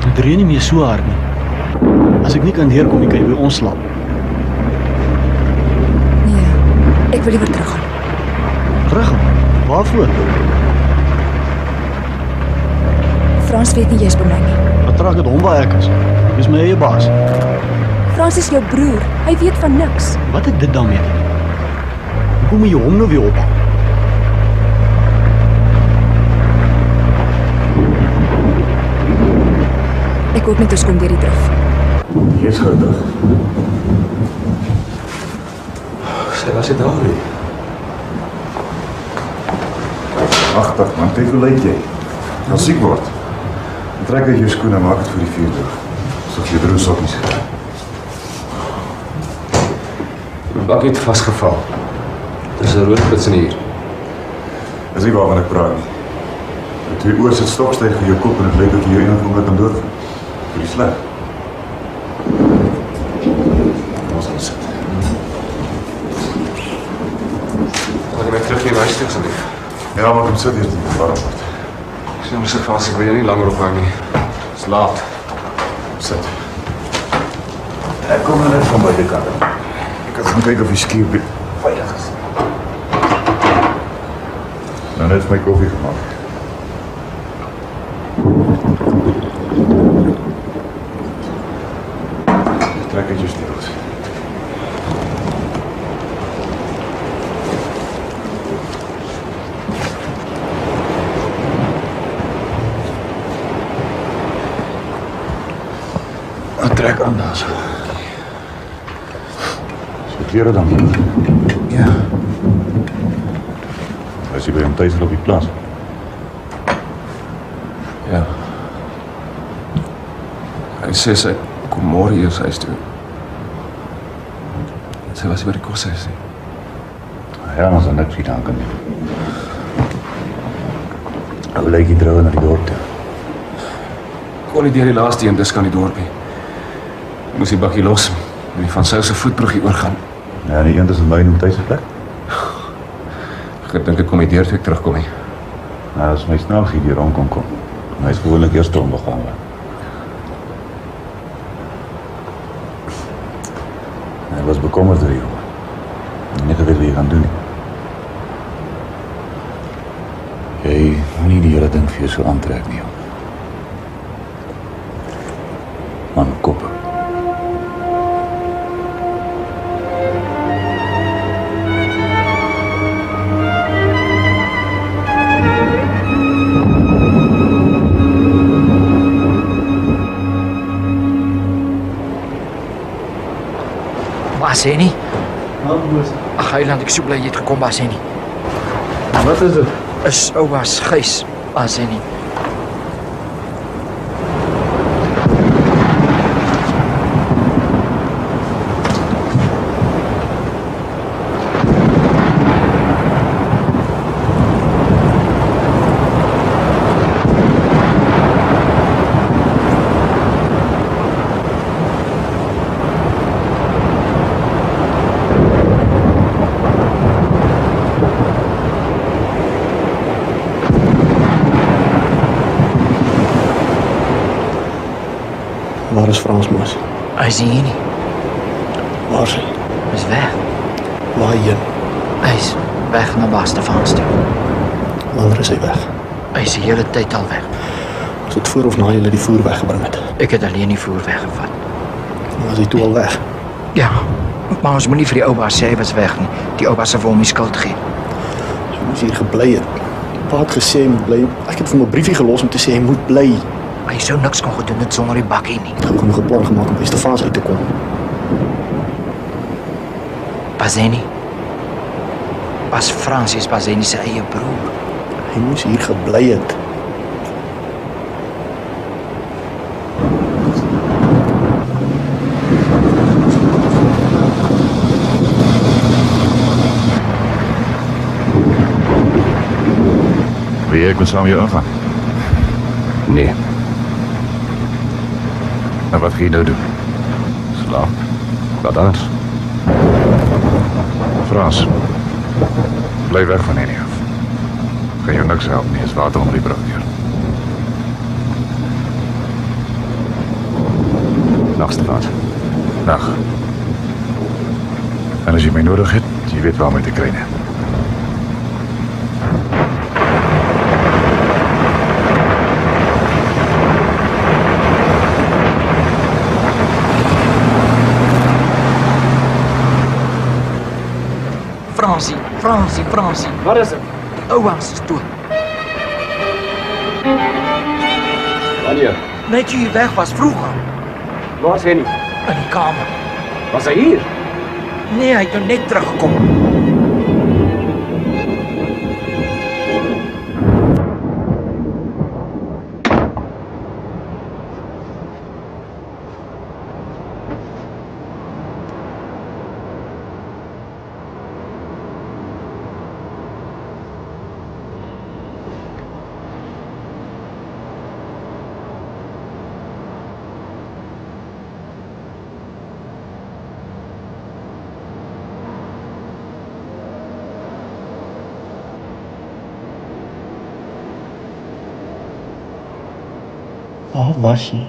Dit reën nie meer so hard nie. As ek nie kan deurkom, kan jy by ons slaap. Nee, ek wil liewer teruggaan. Teruggaan? Waarvoor? Frans weet nie jy's by my nie. Wat trek dit hom waar ek is? Jy's my eie baas. Frans is jou broer. Hy weet van niks. Wat het dit dan mee te doen? Hoekom moet jy hom nou weer ophou? Ek hoop net ons kom deur die drif. Jy's gou terug. Sy was dit daar nie. Agter, man, kyk hoe lyk jy. Gaan siek word. Trek uit jou skoene en maak dit vir die vuur droog. Soos jy droog sokkies kry. Die bak het vasgeval. Dis 'n roodpits in hier. Dis nie waarvan ek praat nie. Die 2 oor sit stokstyf vir jou kop en dit lyk of jy jou enige oomblik kan doodgaan. Vir die sleg. Ons gaan sit. Kan jy my terug in die huis toe asseblief? Ja, maar kom sit hier die warm word. Ek sê mos ek wil jou nie langer ophou nie. Dis laat. Sit. Ek kom net van buite kant. Ek gaan kyk of die skuur veilig is. Nou net my koffie gemaak. Trek uit jou sleutels. Trek aan daar so. So klere dan. Ja. Is jy by hom tuis op die plaas? Ja. Hy sê sy kom môre eers huis toe. Sy was by die koshuis nie. Ja, ons het net vir dank aan jou. Hoe lyk die droue na die dorp toe? Kon nie deur die laaste een dis kan die dorpie. Moes die bakkie los en die van Sou se voetbruggie oorgaan. Ja, die een tussen my en hom tuis plek. Ek dink ek kom nie deur toe ek terugkom nie. Nou, as my snaaks hier rond kom. Hy is gewoonlik eerste onbegaan. Hy was bekommerd oor jou. Hy het nie geweet wat jy gaan doen nie. Jy moenie die hele ding vir jou so aantrek nie, jong. Man, kop. Baseni? Ag, Heiland, ek so bly jy het gekom, Baseni. Wat is dit? Is oupas Gys, Baseni. Waar is Frans, Moos? Hy is hier nie. Waar is hy? Hy is weg. Waarheen? Hy is weg na Bastefans toe. Wanneer is hy weg? Hy is die hele tyd al weg. Is dit voor of na julle die voer weggebring het? Ek het alleen die voer weggevat. Was hy toe al weg? Ja, maar ons moenie vir die oupa sê hy was weg nie. Die oupa sal vir hom die skuld gee. Hy moes hier gebly het. Pa het gesê hy moet bly. Ek het vir hom 'n briefie gelos om te sê hy moet bly. Hy sou niks kon gedoen het sonder die bakkie nie. Ek het genoeg 'n plan gemaak om by Stefans uit te kom. Baseni. Bas Francis Baseni se eie broer. Hy moes hier gebly het. Wil jy ek moet saam met jou ingaan? Nee. En wat ga je nou doen? Slaap? Wat anders? Frans, blijf weg van Eni af. Ga jou niks helpen, nie is water onder die brug hier. Nacht, Stefans. Nacht. En als je mij nodig hebt, je weet waar mij te krijgen. Fransie. Wat is het? Oupas is dood. Wanneer? Net toe jy weg was, vroeger. Waar is hy nie? In die kamer. Was hy hier? Nee, hy het nou net teruggekom. Waar was hy?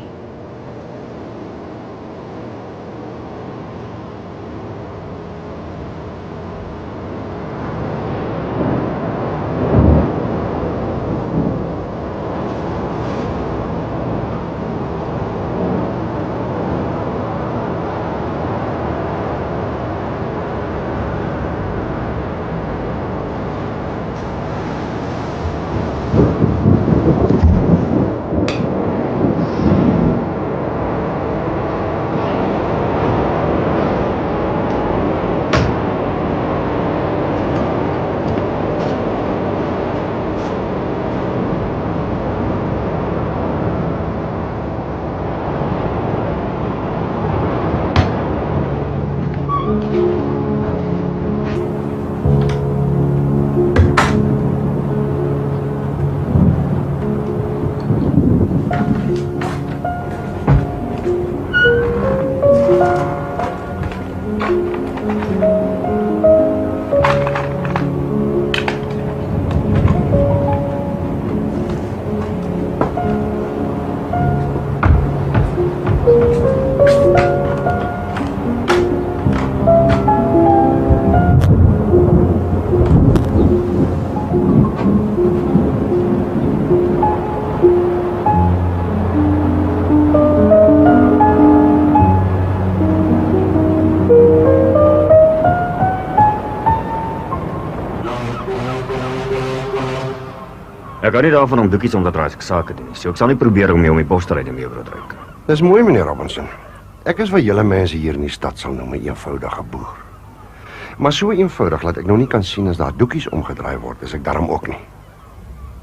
Ek hou nie daarvan om doekies om te draai as ek sake doen nie. So ek sal nie probeer om jou om die bos te ry mee, broodryk. Dis mooi, meneer Robinson. Ek is wat julle mense hier in die stad sal noem 'n eenvoudige boer. Maar so eenvoudig dat ek nou nie kan sien as daar doekies omgedraai word, is ek daarom ook nie.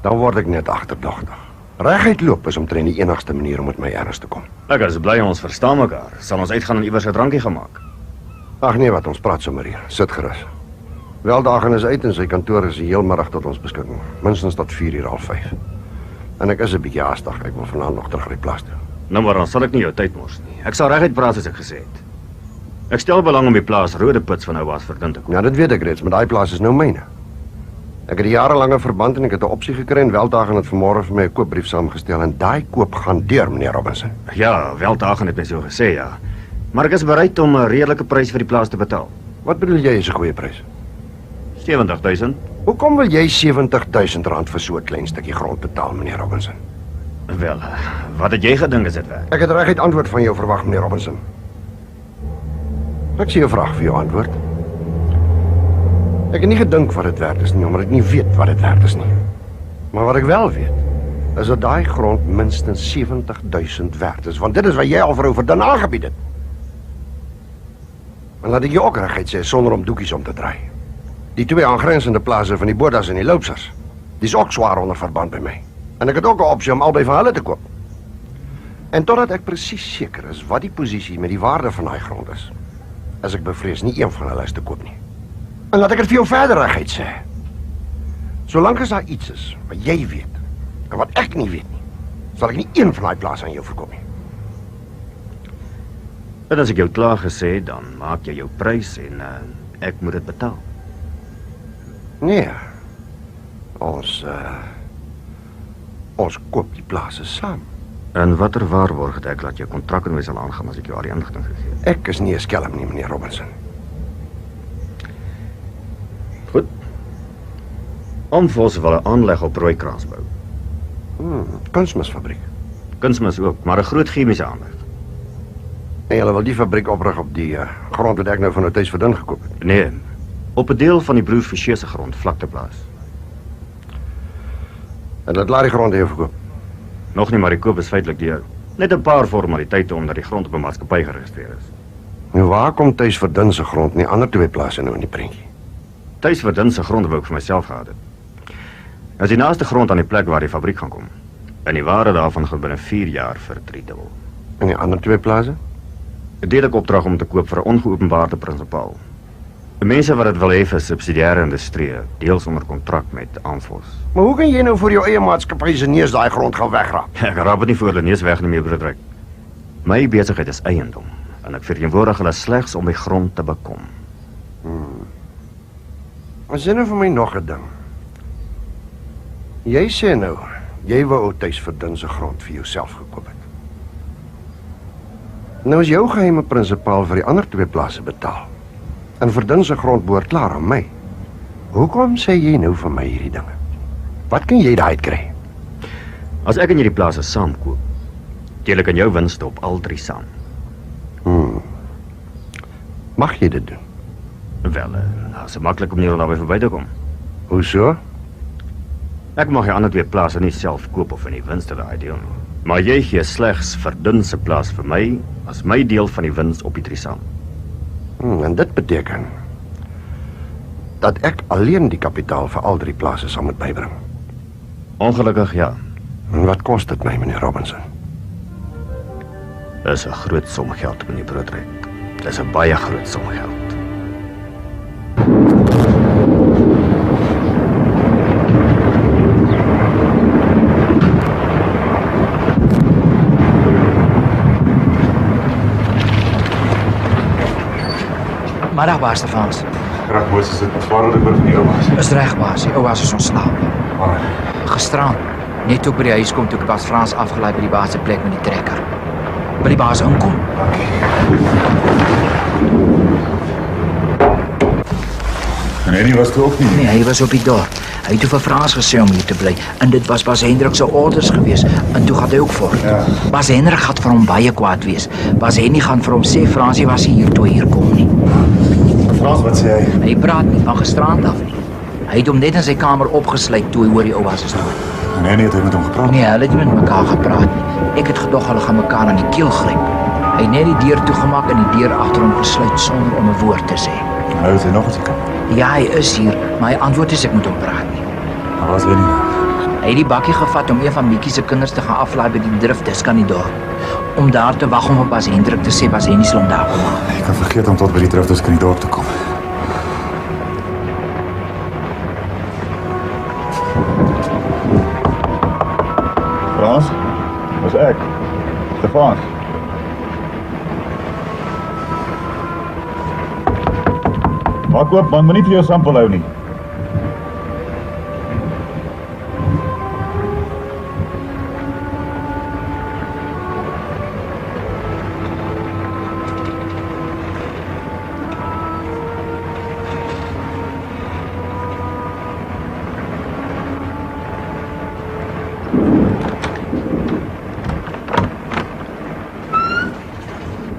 Dan word ek net agterdogtig. Reguit loop is omtrent die enigste manier om met my erns te kom. Ek is bly ons verstaan mekaar. Sal ons uitgaan en iewers 'n drankie gemaak? Ag nee, wat ons praat sommer hier. Sit gerus. Weldagen is uit en sy kantoor is die heel middag tot ons beskikking. Minstens tot 4:30. En ek is 'n bietjie haastig. Ek wil vanaand nog terug by die plaas toe. Nou maar dan sal ek nie jou tyd mors nie. Ek sal reguit praat soos ek gesê het. Ek stel belang om die plaas Rode Pits van Oubaas Verdun te kom. Ja, dit weet ek reeds, maar daai plaas is nou myne. Ek het 'n jarelange verband en ek het 'n opsie gekry en Weldagen het vanmôre vir my 'n koopbrief saamgestel en daai koop gaan deur, meneer Robinson. Ja, Weldagen het my so gesê, ja. Maar ek is bereid om 'n redelike prys vir die plaas te betaal. Wat bedoel jy is 'n goeie prys? 70.000. Hoekom wil jy 70.000 rand vir so 'n klein stukkie grond betaal, meneer Robinson? Wel, wat het jy gedink is dit werd? Ek het reguit antwoord van jou verwag, meneer Robinson. Ek sien 'n vraag vir jou antwoord. Ek het nie gedink wat dit werd is nie, omdat ek nie weet wat dit werd is nie. Maar wat ek wel weet, is dat daai grond minstens 70.000 werd is, want dit is wat jy al vir Verdun aangebied het. En laat ek jou ook reguit sê, sonder om doekies om te draai. Die twee aangrensende plase van die Bodas en die Loopsers, dis ook swaar onder verband by my. En ek het ook 'n opsie om albei van hulle te koop. En totdat ek presies seker is wat die posisie met die waarde van daai grond is ek bevrees nie een van hulle is te koop nie. En laat ek dit vir jou verder reguit sê. Solank as daar iets is wat jy weet en wat ek nie weet nie, sal ek nie een van daai plase aan jou verkoop nie. En as ek jou klaar gesê, dan maak jy jou prys en ek moet dit betaal. Nee. Ons koop die plase saam. En watter waarborg het ek dat jou kontrak en my sal aangaan as ek jou al die inligting gegee het? Ek is nie 'n skelm nie, meneer Robinson. Goed. Omvos wil 'n aanleg op Rooikrans bou. Kunsmisfabriek. Kunsmis ook, maar 'n groot chemiese aanleg. En julle wil die fabriek oprig op die grond wat ek nou van Oudtshoorn Verdun gekoop het? Nee, op 'n deel van die broers Forsie se grond, vlakteplaas. En dat laat die grond hier verkoop? Nog nie, maar die koop is feitelik deur. Net 'n paar formaliteite omdat die grond op 'n maatskappy geregistreer is. Nou waar kom Tuis Verdun se grond en die ander twee plase nou in die prentjie? Tuis Verdun se grond wou ek vir myself gehad het. As die naaste grond aan die plek waar die fabriek gaan kom. En die waarde daarvan gaan binne 4 jaar verdriedubbel. En die ander twee plase? Deel ek opdrag om te koop vir 'n ongeopenbaarde prinsipaal. Die mense wat dit wil hê vir subsidiêre industrie, deels onder kontrak met Amphos. Maar hoe kan jy nou vir jou eie maatskappy se neus daai grond gaan wegraap? Ek raap dit nie voor hulle neus weg nie, broedryk. My besigheid is eiendom en ek verteenwoordig hulle slegs om die grond te bekom. Maar sê nou vir my nog 'n ding. Jy sê nou, jy wou Oudtshoorn Verdun se grond vir jouself gekoop het. Nou is jou geheime prinsipaal vir die ander twee plase betaal. En Verdun se grond behoort klaar aan my. Hoekom sê jy nou vir my hierdie dinge? Wat kan jy daai kry? As ek en jy die plase saam koop, deel ek aan jou winste op al 3 saam. Mag jy dit doen? Wel, nou is 'n maklike manier om daarby verby te kom. Hoe so? Ek mag die ander 2 plase nie self koop of in die winste daai deel nie. Maar jy gee slegs Verdun se plaas vir my as my deel van die wins op die 3 saam. En dit beteken dat ek alleen die kapitaal vir al 3 plase sal moet bybring. Ongelukkig ja. En wat kos dit my, meneer Robinson? Dis 'n groot som geld, meneer Broodryk. Dis 'n baie groot som geld. Middag, baas Stefans. Graag boos is dit swaar dat ek oor van die Oubaas. Is reg, baas. Die oubaas is ontslaap. Wanneer? Gisterand. Net toe ek by die huis kom, toe ek baas Frans afgelaai by die baas se plek met die trekker. By die baas inkom. En Henny was toe ook nie? Nee, hy was op die dorp. Hy het toe vir Frans gesê om hier te bly. En dit was Bas Hendrik se orders gewees. En toe gaan hy ook voort. Ja. Bas Hendrik gaan vir hom baie kwaad wees. Bas Henny gaan vir hom sê Fransie was hier toe hy hier kom nie. Frans, wat sê hy? Hy praat nie van gisterand af nie. Hy het hom net in sy kamer opgesluit toe hy hoor die oubaas is dood. Nee, het het met hom gepraat. Nee, hulle het nie met mekaar gepraat nie. Ek het gedog hulle gaan mekaar aan die keel gryp. Hy het net die deur toegemaak en die deur agter hom gesluit sonder om 'n woord te sê. Nou is hy nog eens gekom. Ja, hy is hier, maar hy antwoord as ek met hom praat nie. Maar was hy nie? Hy het die bakkie gevat om een van Mikkie se kinders te gaan aflaai by die drifdis aan die dorp. Om daar te wag om op Bas Hendrik te sê Bas Hennie sal hom daar kom haal. Ek kan vergeet om tot by die drifdis in die dorp te kom. Frans, dis ek. Stefan. Maak oop man, moenie vir jou sampel hou nie.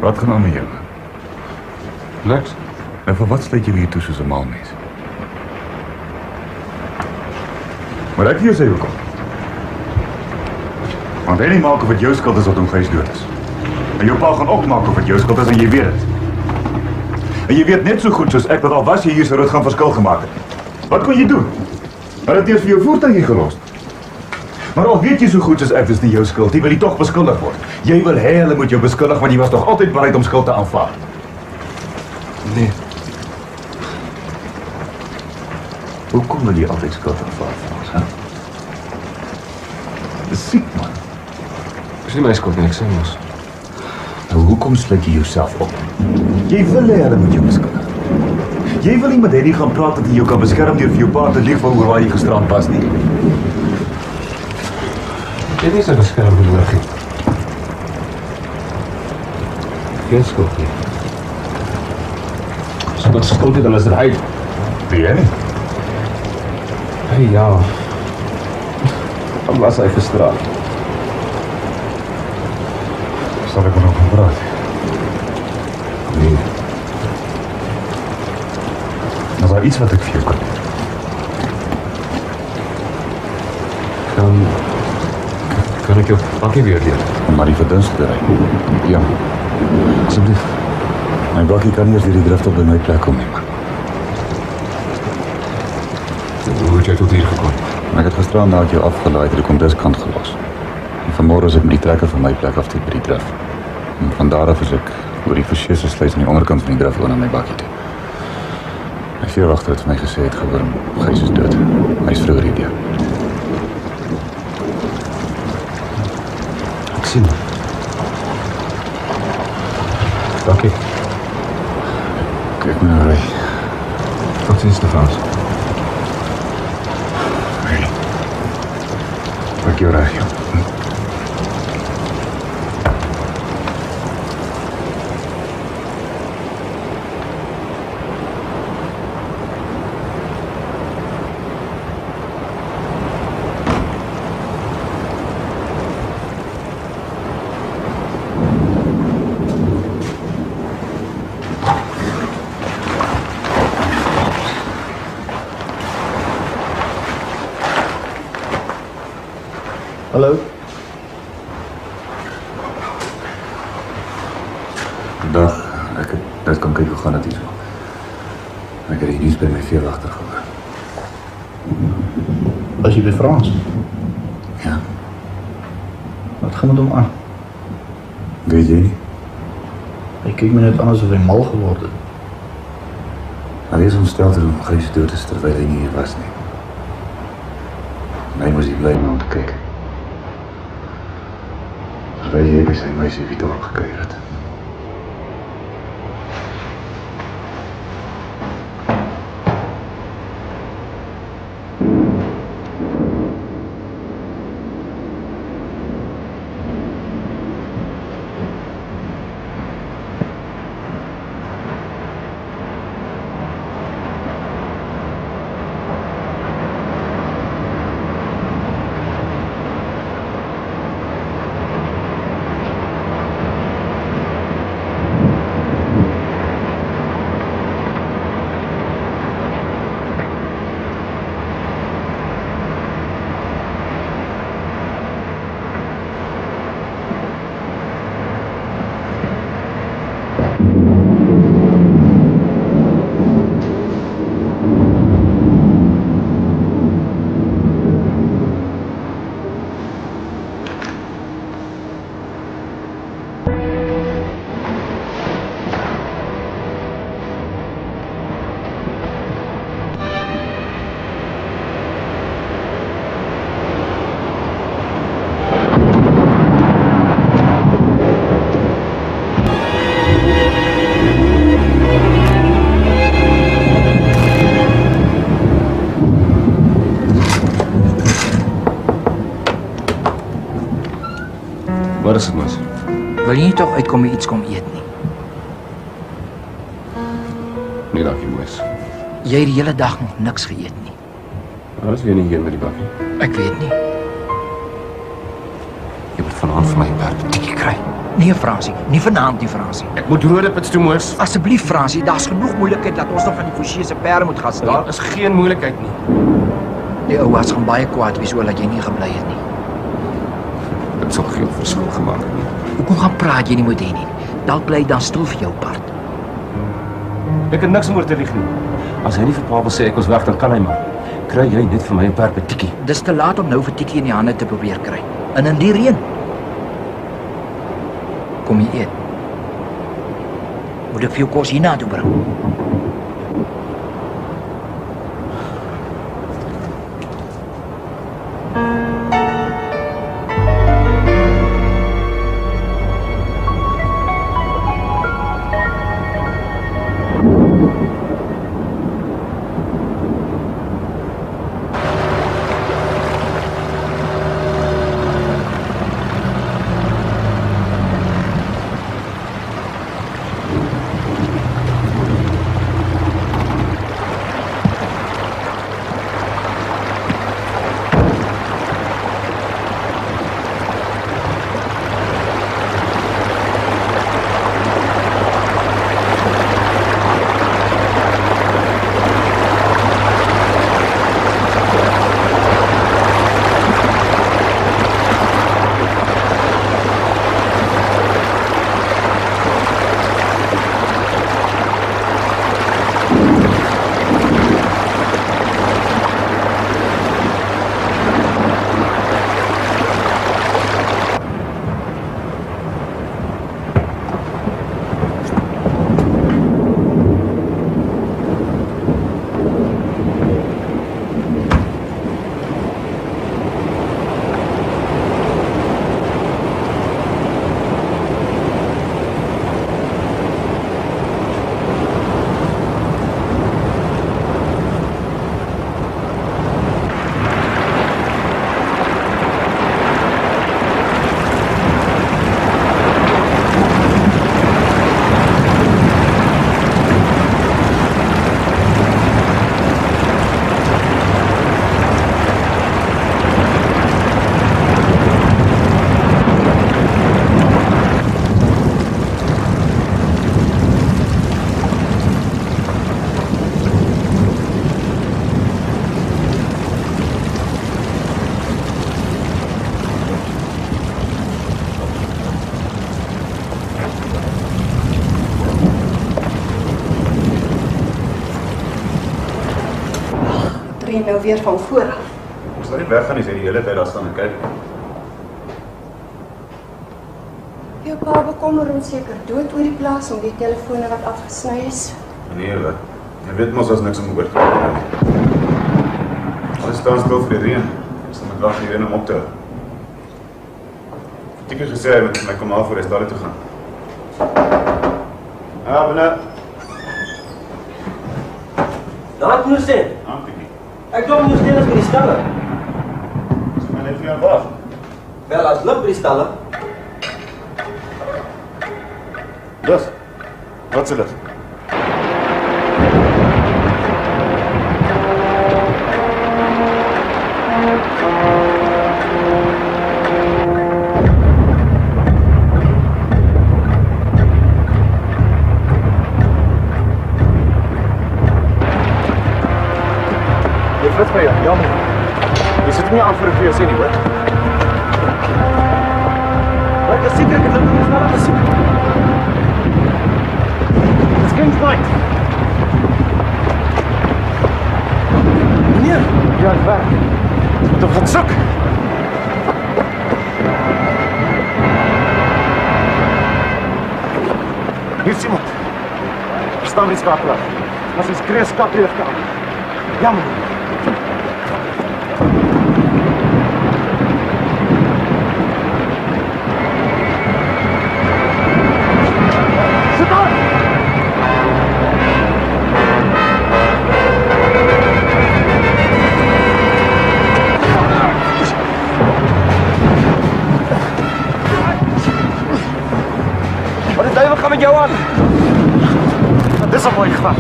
Wat gaan aan met jou? Niks. En vir wat sluit jy hier toe soos 'n mal mens? Maar ek vir jou sê hoekom. Want hy nie maak of dit jou skuld is dat hom Gys dood is. En jou pa gaan ook maak of dit jou skuld is en jy weet dit. En jy weet net so goed soos ek dat al was jy hier sou dit gaan verskil gemaak het. Wat kon jy doen? Hulle het eers vir jou voertuig gelos. Maar al weet jy so goed soos ek dis nie jou skuld, jy wil jy tog beskuldig word. Jy wil hê hulle moet jou beskuldig want jy was tog altyd bereid om skuld te aanvaar. Nee. Hoekom wil jy altyd skuld aanvaar, Frans, hè? Dis siek, man. Dis nie my skuld nie, ek sê mos. Nou, hoekom sluit jy jouself op? Jy wil hê hulle moet jou beskuldig. Jy wil nie met Hennie gaan praat dat hy jou kan beskerm deur vir jou pa te lieg oor waar jy gisterand was nie. Dit is 'n beskerming nodig. Geen skuld nie. So wat skuld het, dan is dit hy. Wie jy nie? Hey, ja. Dan was hy verstraat. Sal ek nog gaan praat? Nee. Is daar iets wat ek vir jou kan doen? Kan ek jou bakkie weer deel? Om maar die verdienste te ry. Ja. Asseblief. My bakkie kan nie eens die drift op by my plek kom nie, man. Hoe het jy tot hier gekom? Ek het gisteraan na jou afgelaai, het ek om diskant gelos. En vanmorgen is ek met die trekker van my plek af tot by die drif. En van daar af is ek oor die verseese sluis aan die onderkant van die drif oor na my bakkie toe. My veerwagter het vir my gesê het gehoor, Gys is dood. Hy is vroeger hierdeur. Ek sien. Dankie. Kijk maar nou, Ray. Tot ziens, Stefans. Hey. Pak jou reg, joh. Hallo. Dag, ek het net kom kyk hoe gaan dit hier so. Ek het die nuus by my veerwagter gehoor. Was jy by Frans? Ja. Wat gaan met hom aan? Weet jy nie? Hy kyk my net aan asof hy mal geword het. Hy is ontstel toe Gys dood is terwyl hy nie hier was nie. En hy moes hier bly om te kyk. Terwyl jy by sy meisie wie dorp gekuier het. is dit mos? Wil jy nie tog uitkom en iets kom eet nie? Nee, dankie, Moes. Jy het die hele dag nog niks geëet nie. Waar is weer nie hier met die bakkie? Ek weet nie. Jy moet vanaand vir my 'n perpetiekie kry. Nee, Fransie, nie vanaand nie, Fransie. Ek moet Rodepits toe, Moes. Asseblief, Fransie, daar's genoeg moeilikheid dat ons nog aan die Forsier se perde moet gaan staan. Daar is geen moeilikheid nie. Die ouers gaan baie kwaad wees oor dat jy nie gebly het nie. Dit sal geen verskil gemaak het nie. Hoekom gaan praat jy nie met hê nie? Dalk bly dan stil vir jou part. Ek het niks om oor te lieg nie. As hy nie vir pa wil sê ek was weg, dan kan hy maar. Kry jy net vir my 'n perpetiekie? Dis te laat om nou vir Tikkie in die hande te probeer kry. En in die reën. Kom jy eet? Moet ek vir jou kos hierna toe bring? Tree nou weer van voor af. Ons sal nie weggaan nie, sy die hele tyd daar staan en kyk. Jou pa bekommer ons seker dood oor die plaas om die telefone wat afgesny is. Nee, wat? Jy weet mos as niks om oor te praat nie. Alles staan stil vir die reën. Ons moet wag hier om op te hou. Ek het gesê hy moet my kom haal voor hy stalle toe gaan. Ja, binne. Daar moet sê. Ek dink moet stel as by die stalle. Dis maar net vir jou wag. Wel as loop by die stalle. Dus. Wat se dit? Wat vir jou? Jammer. Jy sit nie aan vir 'n vir jou sê nie, hoor. Maar ek seker ek het dit nie nou gesien. Dis geen fight. Meneer, ja, is weg. Ons moet hom gaan soek. Hier is iemand. Er staan die skakelaar. As ons kry 'n skakelaar kan. Jammer. so mooi gevat.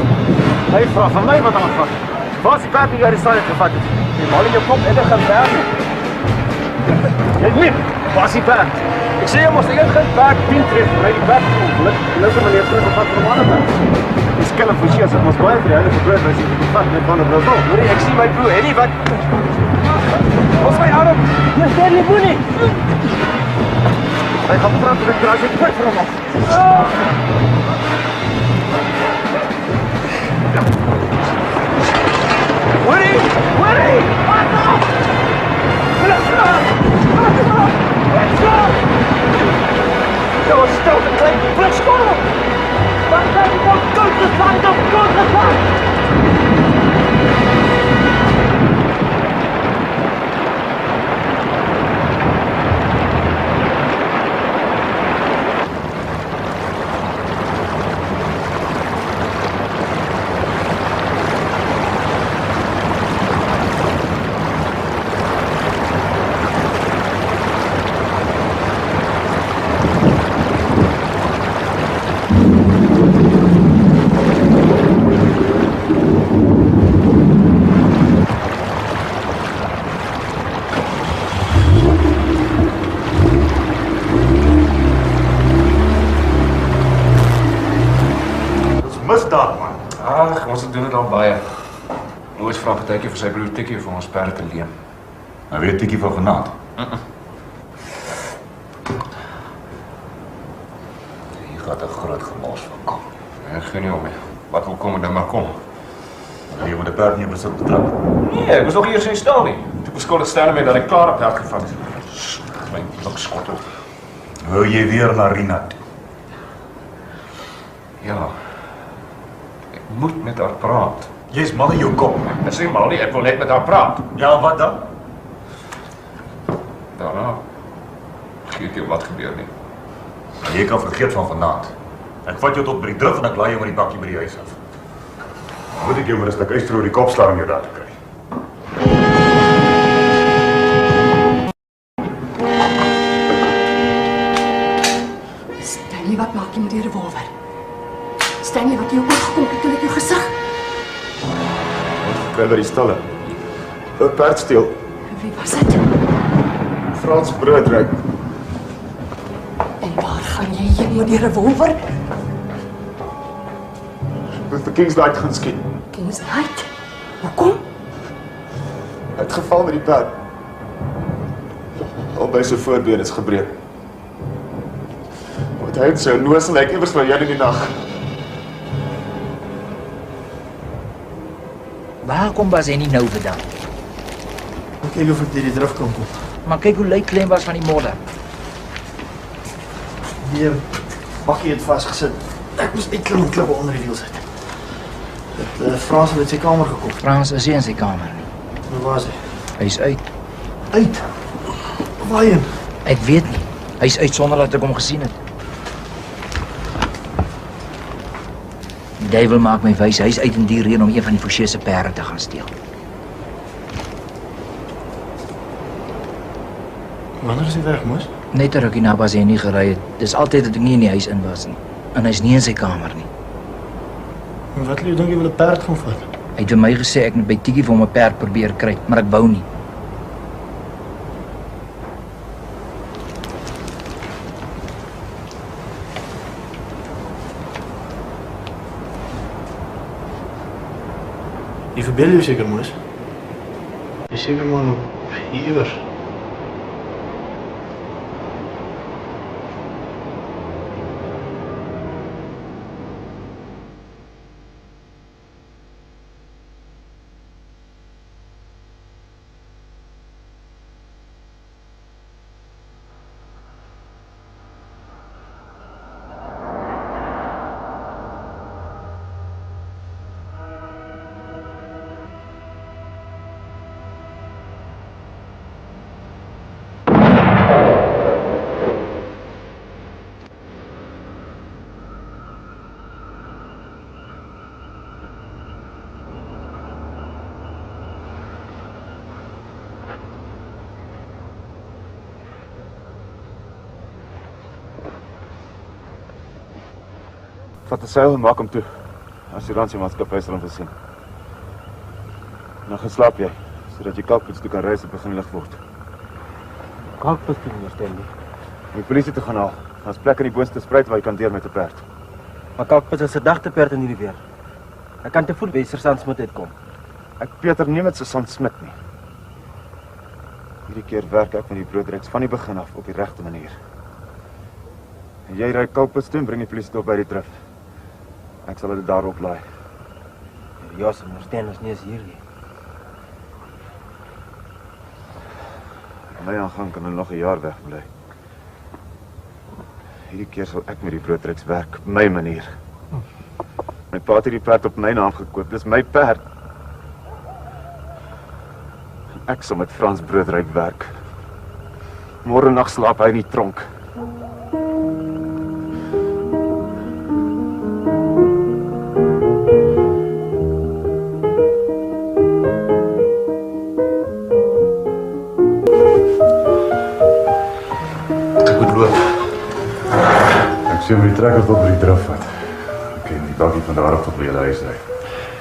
Hy vra van my wat aanvat. Waar is die perd die jy die saai gevat het? Die mal in jou kop het er gewerk. Jy weet, waar is die perd? Ek sê jy moes eers geen perd 10 tref, maar die perd lukker meneer terug op wat van 'n ander perd. Die skelm van Sias het ons baie vir hulle gebeur as jy die vat met van 'n Brazil. Hoor ek sien my broer, Eddie wat Ons my arm. Jy sê nie boenie. Hy gaan praat met die kraas ek vir hom. Woody! Woody! What the? Let's go! Let's go! Let's go! Let's go! Let's go! Misdaad, man. Ag, ons doen dit al baie. Nooit vra partytjie vir sy broer Tikkie vir ons perde te leen. Nou weet Tikkie van vanaand. Hier gaat 'n groot gemors van kom. Ek gee nie om nie. Wat wil kom dan maar kom. Jy moet die perd nie besit betrap. Nee, ek was nog eers in stal nie. Toe beskou ek stel met dat ek klaar op hart gevat het. My blikskottel. Wil jy weer na Rina toe? Ja. Ek moet met haar praat. Jy's mal in jou kop. Ek sê mal nie, ek wil net met haar praat. Ja, wat dan? Daarna weet jy wat gebeur nie. Jy kan vergeet van vanaand. Ek vat jou tot by die drif en ek laai jou met die bakkie by die huis af. Moet ek jou maar 'n stuk yster oor die kop slaan om jou daar te kry. Stanley, wat maak jy met die revolver? Stanley, wat jy oog gekom het toe ek jou gesig? Kry by die stalle. 'n Perd steel. Wie was dit? Frans Broodryk. En waar gaan jy heen met die revolver? Moet vir Kingslight gaan skiet. Kingslight? Hoekom? Hy het geval met die perd. Albei sy voorbeen is gebreek. Wat hy het sy onnoosel lyk iewers van Jan in die nag. Waar kom was hy nie nou vandaan? Kyk of ek deur die drif kan kom. Maar kyk hoe lyk klem was van die modder. Die bakkie het vasgesit. Ek moes uitklim en klippe onder die wiel sit. Frans het sy kamer gekom. Frans is nie in sy kamer nie. Waar was hy? Hy's uit. Uit? Waarheen? Ek weet nie. Hy's uit sonder dat ek hom gesien het. Die duiwel maak my wys, hy's uit in die reën om een van die Fouché se perde te gaan steel. Wanneer is hy weg, Moes? Net 'n rukkie na was hy nie gery het. Dis altyd dat ek nie in die huis in was nie. En hy's nie in sy kamer nie. En wat jy dink jy wil 'n perd gaan vat? Hy het vir my gesê ek moet by Tikkie vir hom 'n perd probeer kry, maar ek wou nie. Jy verbeel jou seker, Moes? Jy seker maar hier iewers. Vat 'n seil en maak hom toe. Assuransiemaatskappy sal hom voorsien. Dan gaan slaap jy, sodat jy Kalkputs toe kan reis en begin lig word. Kalkputs toe, meneer Stanley. Om die polisie te gaan haal. Daar's plek in die boonste spruit waar jy kan deur met 'n perd. Maar Kalkputs is 'n dagteperd in hierdie weer. Hy kan te voet by Sergeant Smit uitkom. Peter, neem met Sergeant Smit nie. Hierdie keer werk ek met die broodreeks van die begin af op die regte manier. En jy ry Kalkputs toe en bring die polisie tot by die drif. Ek sal dit daar oplaai. Ja, meneer Stanley is nie eens hier nie. My aangang kan hulle nog 'n jaar wegbly. Hierdie keer sal ek met die broodreeks werk op my manier. My pa het hierdie perd op my naam gekoop. Dis my perd. Ek sal met Frans Broodryk werk. Môre nag slaap hy in die tronk. Ek moet loop. Ek sien my trekker tot by die drif vat. Ek en die bakkie van daar af tot by julle huis ry.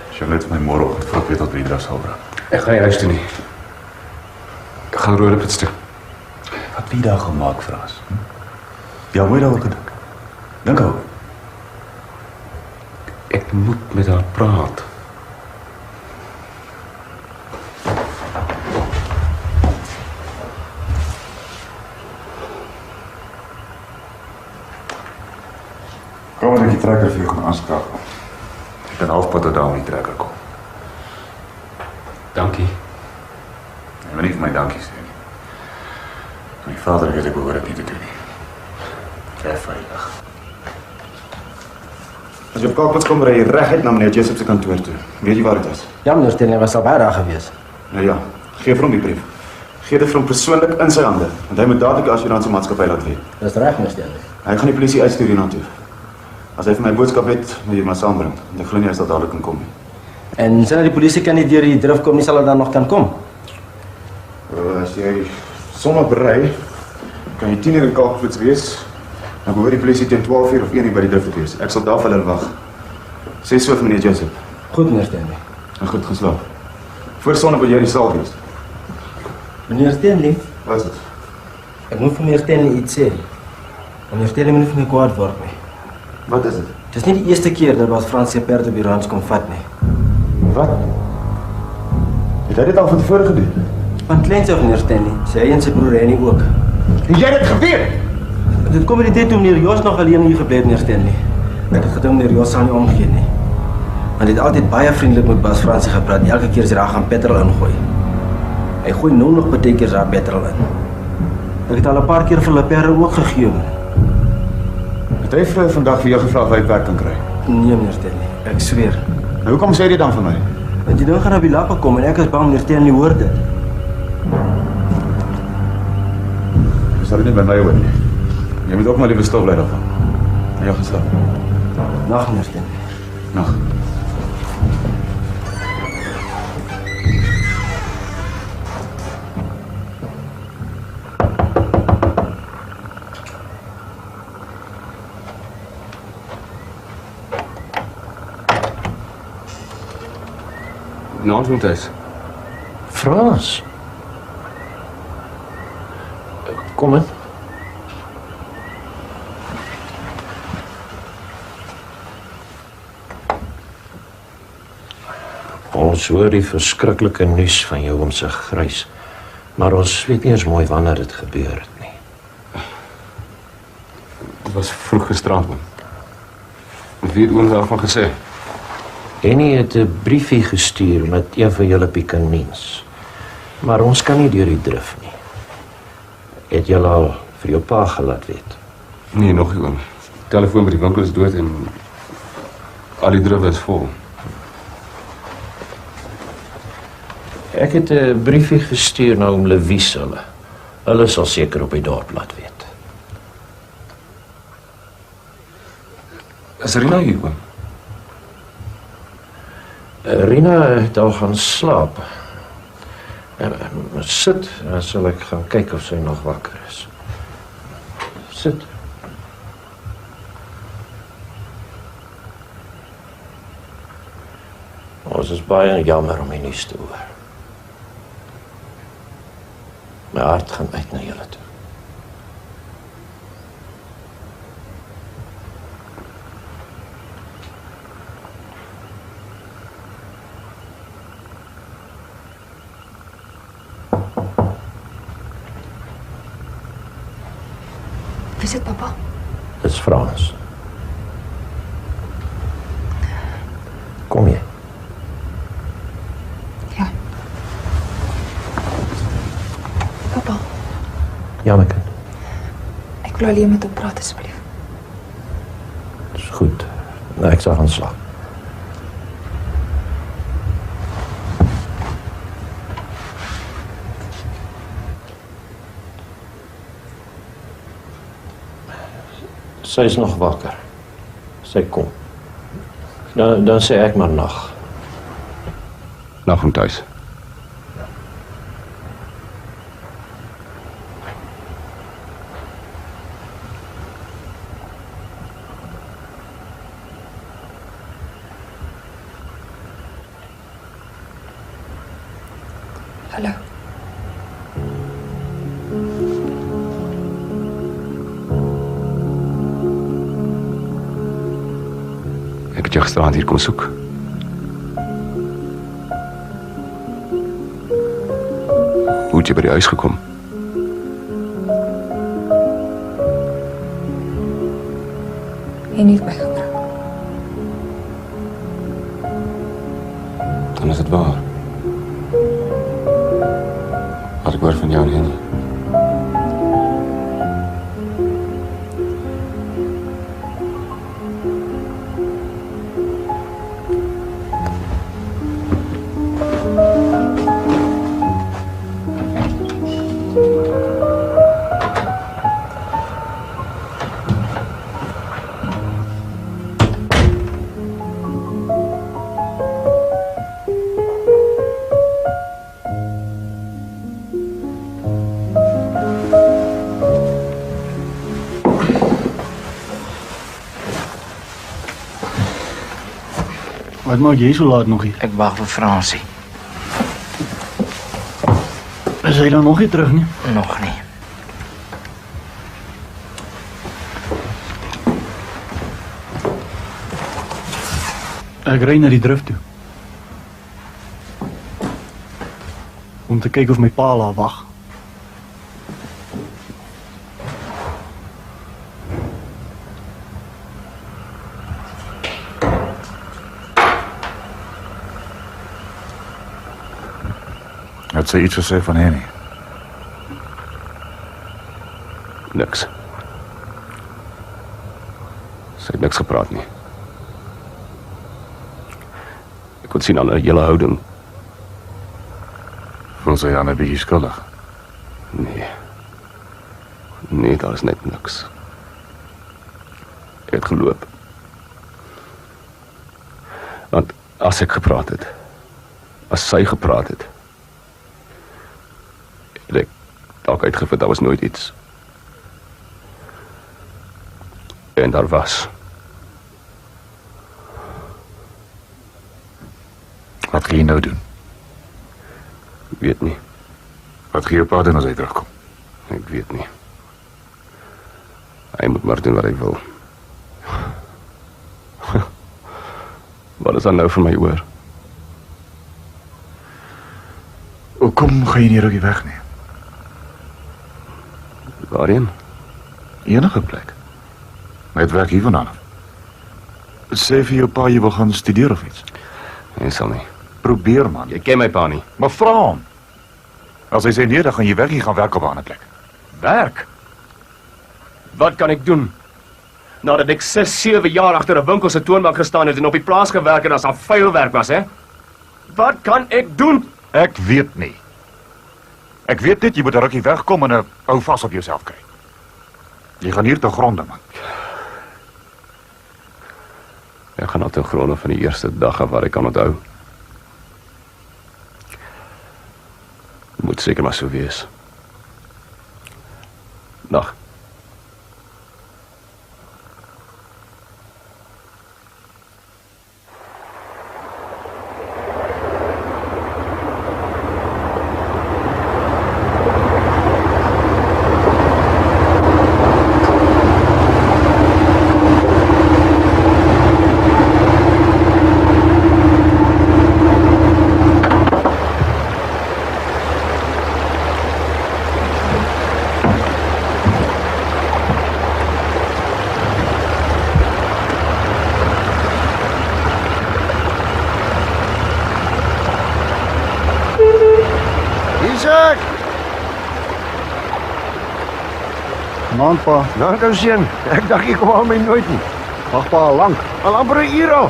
As jy net my môreoggend vroeg weer tot by die drif sal bring. Ek gaan nie huis toe nie. Ek gaan Roodepoort toe. Wat wie daar gemaak, Frans? Ja, hoe het daaroor gedink? Dink al. Ek moet met haar praat. Kom maar, ek die trekker vir jou gaan aanskakel. Ek kan halfpad tot daar met die trekker kom. Dankie. Jy moet nie vir my dankie sê nie. My vader weet ek behoor dit nie te doen nie. Jy veilig. As jy op Kalkputs kom, ry jy reguit na meneer Joseph se kantoor toe. Weet jy waar dit is? Ja, meneer Stanley was al baie daar gewees. Nou ja, gee vir hom die brief. Gee dit vir hom persoonlik in sy hande, want hy moet dadelik die assuransiemaatskappy laat weet. Dis reg, meneer Stanley. Hy gaan die polisie uitstuur hiernatoe. As hy vir my boodskap het, moet jy maar saambring. Ek glo nie hy sal dadelik kan kom nie. En sien dat die polisie kan nie deur die drif kom nie, sal hulle dan nog kan kom. As jy sommer berei, kan jy 10:00 in Kalkputs wees. Dan behoort die polisie teen 12:00 of 1:00 by die drif te wees. Ek sal daar vir hulle wag. Sê so vir meneer Joseph. Goed, meneer Stanley. En goed geslaap. Voor sonne wil jy in die saal wees. Meneer Stanley? Wat is dit? Ek moet vir meneer Stanley iets sê. Meneer Stanley moet nie vir my kwaad word nie. Wat is dit? Het is nie die eerste keer dat wat Frans se perd op die rans kom vat nie. Wat? Het hy dit al van tevore gedoen? Van kleins af, meneer Stanley. Sy en sy broer Henny ook. Het jy dit geweet? Dit kom by die tyd toe meneer Jos nog alleen hier gebly het, meneer Stanley. Ek het gedink meneer Jos sal nie omgee nie. Maar hy het altyd baie vriendelik met Bas Fransie gepraat. Elke keer as hy daar gaan petrol ingooi. Hy gooi nou nog baie keer daar petrol in. Ek het al 'n paar keer vir hulle perde ook gegee. Het hy vrou vandag vir jou gevra of hy werk kan kry? Nee, meneer Stanley. Ek sweer. Nou, hoekom sê jy dit dan vir my? Want die ding gaan op die lappe kom en ek is bang meneer Stanley hoor dit. Jy sal dit nie by my hoor nie. Jy moet ook maar liever stil bly daarvan. En jou geslaap. Nag, meneer Stanley. Nag. Naans moet huis. Frans. Kom in. Ons hoor die verskriklike nuus van jou oom se grys, maar ons weet nie eens mooi wanneer dit gebeur het nie. Dit was vroeg gisterand, man. Wie het oom daarvan gesê? Henny het 'n briefie gestuur met een van julle pikaniens. Maar ons kan nie deur die drif nie. Het julle al vir jou pa gelaat weet? Nee, nog nie, oom. Die telefoon by die winkel is dood en al die drif is vol. Ek het 'n briefie gestuur na oom Lewies hulle. Hulle sal seker op die dorp laat weet. Is Rina hier, oom? Rina het al gaan slaap. Sit, dan sal ek gaan kyk of sy nog wakker is. Sit. Ons is baie jammer om die nuus te hoor. My hart gaan uit na julle toe. Wie is dit, papa? Dit is Frans. Kom jy? Ja. Papa, Ja, my kind. ek wil alleen met hom praat asseblief. Dis goed. Nou, ek sal gaan slaap. Sy is nog wakker. Sy kom. Dan sê ek maar nag. Nag om thuis. Hallo. Ek het jou gisterand hier kom soek. Hoe het jy by die huis gekom? En nie my gebring. Dan is het waar. Wat ek hoor van jou en Henny. Wat maak jy so laat nog hier? Ek wag vir Fransie. Is hy dan nog nie terug nie? Nog nie. Ek ry na die drif toe. Om te kyk of my pa daar wag. Het sy iets gesê van Henny? Niks. Sy het niks gepraat nie. Ek kon sien aan haar hele houding. Voel sy aan 'n bietjie skuldig? Nee. Nee, daar is net niks. Ek het geloop. Want as ek gepraat het, as sy gepraat het, het ek dalk uitgevind, daar was nooit iets. En daar was. Wat gaan jy nou doen? Ek weet nie. Wat gaan jou pa doen as hy terugkom? Ek weet nie. Hy moet maar doen wat hy wil. Wat is dan nou vir my oor? Hoekom gaan jy nie rukkie weg nie? Waarheen? Enige plek. Met werk hier vandaan. Sê vir jou pa jy wil gaan studeer of iets. Nee, sal nie. Probeer man. Jy ken my pa nie. Maar vra hom. As hy sê nee, dan gaan jy weg, jy gaan werk op 'n ander plek. Werk? Wat kan ek doen? Nadat ek 6, 7 jaar agter 'n winkel se toonbank gestaan het en op die plaas gewerk het as daar vuil werk was, hè? Wat kan ek doen? Ek weet nie. Ek weet net jy moet 'n rukkie wegkom en 'n hou vas op jouself kry. Jy gaan hier te gronde, man. Ek gaan al te gronde van die eerste dag af wat ek kan onthou. Moet seker maar so wees. Dag. Vanaand, pa. Nou, ou seun, ek dink jy kom al my nooit nie. Wag pa, al lank. Al amper 'n uur al.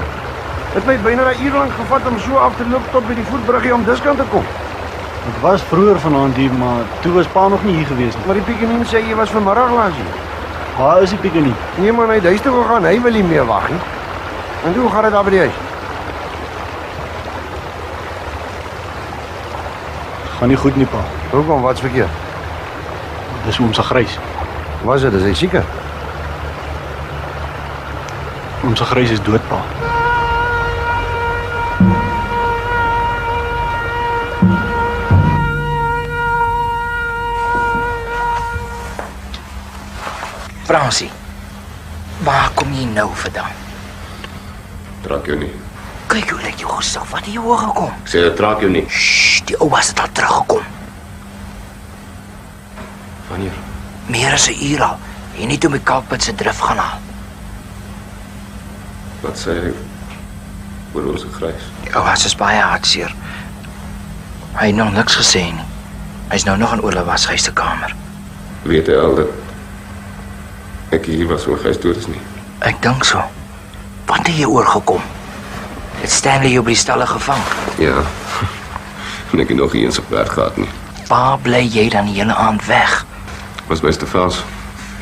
Het my byna 'n uur lank gevat om so af te loop tot by die voetbruggie om diskant te kom. Ek was vroeër vanaand hier, maar toe was pa nog nie hier gewees nie. Maar die Piekenien sê jy was vanmiddag laas hier. Waar is die Piekenien? Nee man, hy het huis toe gegaan, hy wil nie meer wag nie. En hoe gaan dit daar by die huis? Gaan nie goed nie, pa. Hoekom, wat's verkeerd? Dis oom se grys. Was dit, is hy seker? Oom se grys is dood, pa. Fransie, waar kom jy nou vandaan? Traak jou nie. Kyk hoe lyk jou gesig, wat het jy oor gekom? Ek sê dit traak jou nie. Sst, die ou was het al teruggekom. Wanneer? Meer as 'n uur al. Hy het nie toe my kalkput se drif gaan haal. Wat sê hy oor ons grys? Die ou was baie hartseer. Hy het nog niks gesê nie. Hy's nou nog in Ola Washuis se kamer. Weet hy al dat ek hier was oor grys dood is nie? Ek dink so. Wat het jy oorgekom? Het Stanley jou by die stalle gevang? Ja. En ek het nog nie eens op werk gehad nie. Waar bly jy dan die hele aand weg? Was by Stefans